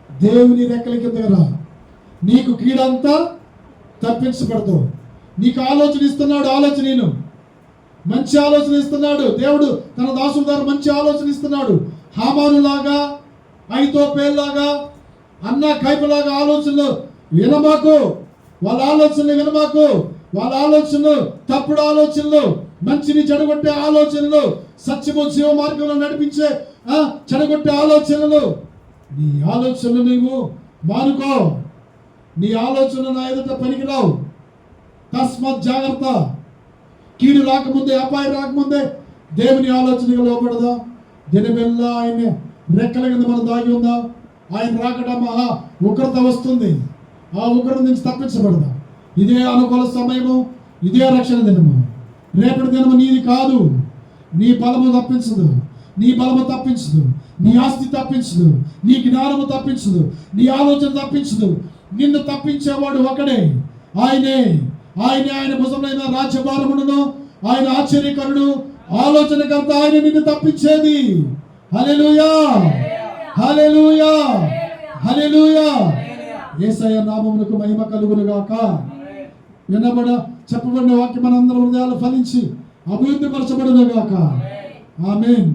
దేవుని రెక్కల కింద రా. నీకు కీడంతా తప్పించబడదు. నీకు ఆలోచన ఇస్తున్నాడు. ఆలోచన మంచి ఆలోచన ఇస్తున్నాడు దేవుడు. తన దాసుల ద్వారా మంచి ఆలోచన ఇస్తున్నాడు. హామానులాగా, ఐతోపేల్లాగా, అన్న కైపలాగా ఆలోచనలు వినమాకు. వాళ్ళ ఆలోచనలు వినమాకు. వాళ్ళ ఆలోచనలు తప్పుడు ఆలోచనలు, మంచిని చెడగొట్టే ఆలోచనలు, సత్యము జీవ మార్గంలో నడిపించే చెడగొట్టే ఆలోచనలు. నీ ఆలోచనలు నీవు మానుకో. నీ ఆలోచన నా ఎదుట పనికిరావు. తస్మాత్ జాగ్రత్త. కీడు రాకముందే, అపాయం రాకముందే దేవుని ఆలోచనగా లోపడదా. దినమెల్లా ఆయన రెక్కల కింద మనం దాగి ఉందా. ఆయన రాకడ మహా ఉగ్రత వస్తుంది. ఆ ఉగ్రత నుంచి తప్పించబడదా. ఇదే అనుకూల సమయము, ఇదే రక్షణ దినము. రేపటి దినము నీది కాదు. నీ బలము తప్పించదు, నీ బలము తప్పించదు, నీ ఆస్తి తప్పించదు, నీ జ్ఞానము తప్పించదు, నీ ఆలోచన తప్పించదు. నిన్ను తప్పించేవాడు ఒకడే, ఆయనే. ఆయన భుజమైన రాజ్యభారమును, ఆయన ఆశ్చర్యకరుడు, ఆలోచనకర్త. ఆయన నిన్ను తప్పించేది. హల్లెలూయా, హల్లెలూయా, హల్లెలూయా. యేసయ్య నామమునకు మహిమ కలుగును గాక. చెప్పబడిన వాక్యం మనందరి హృదయాలు ఫలించి అభివృద్ధి పరచబడును గాక. ఆమేన్.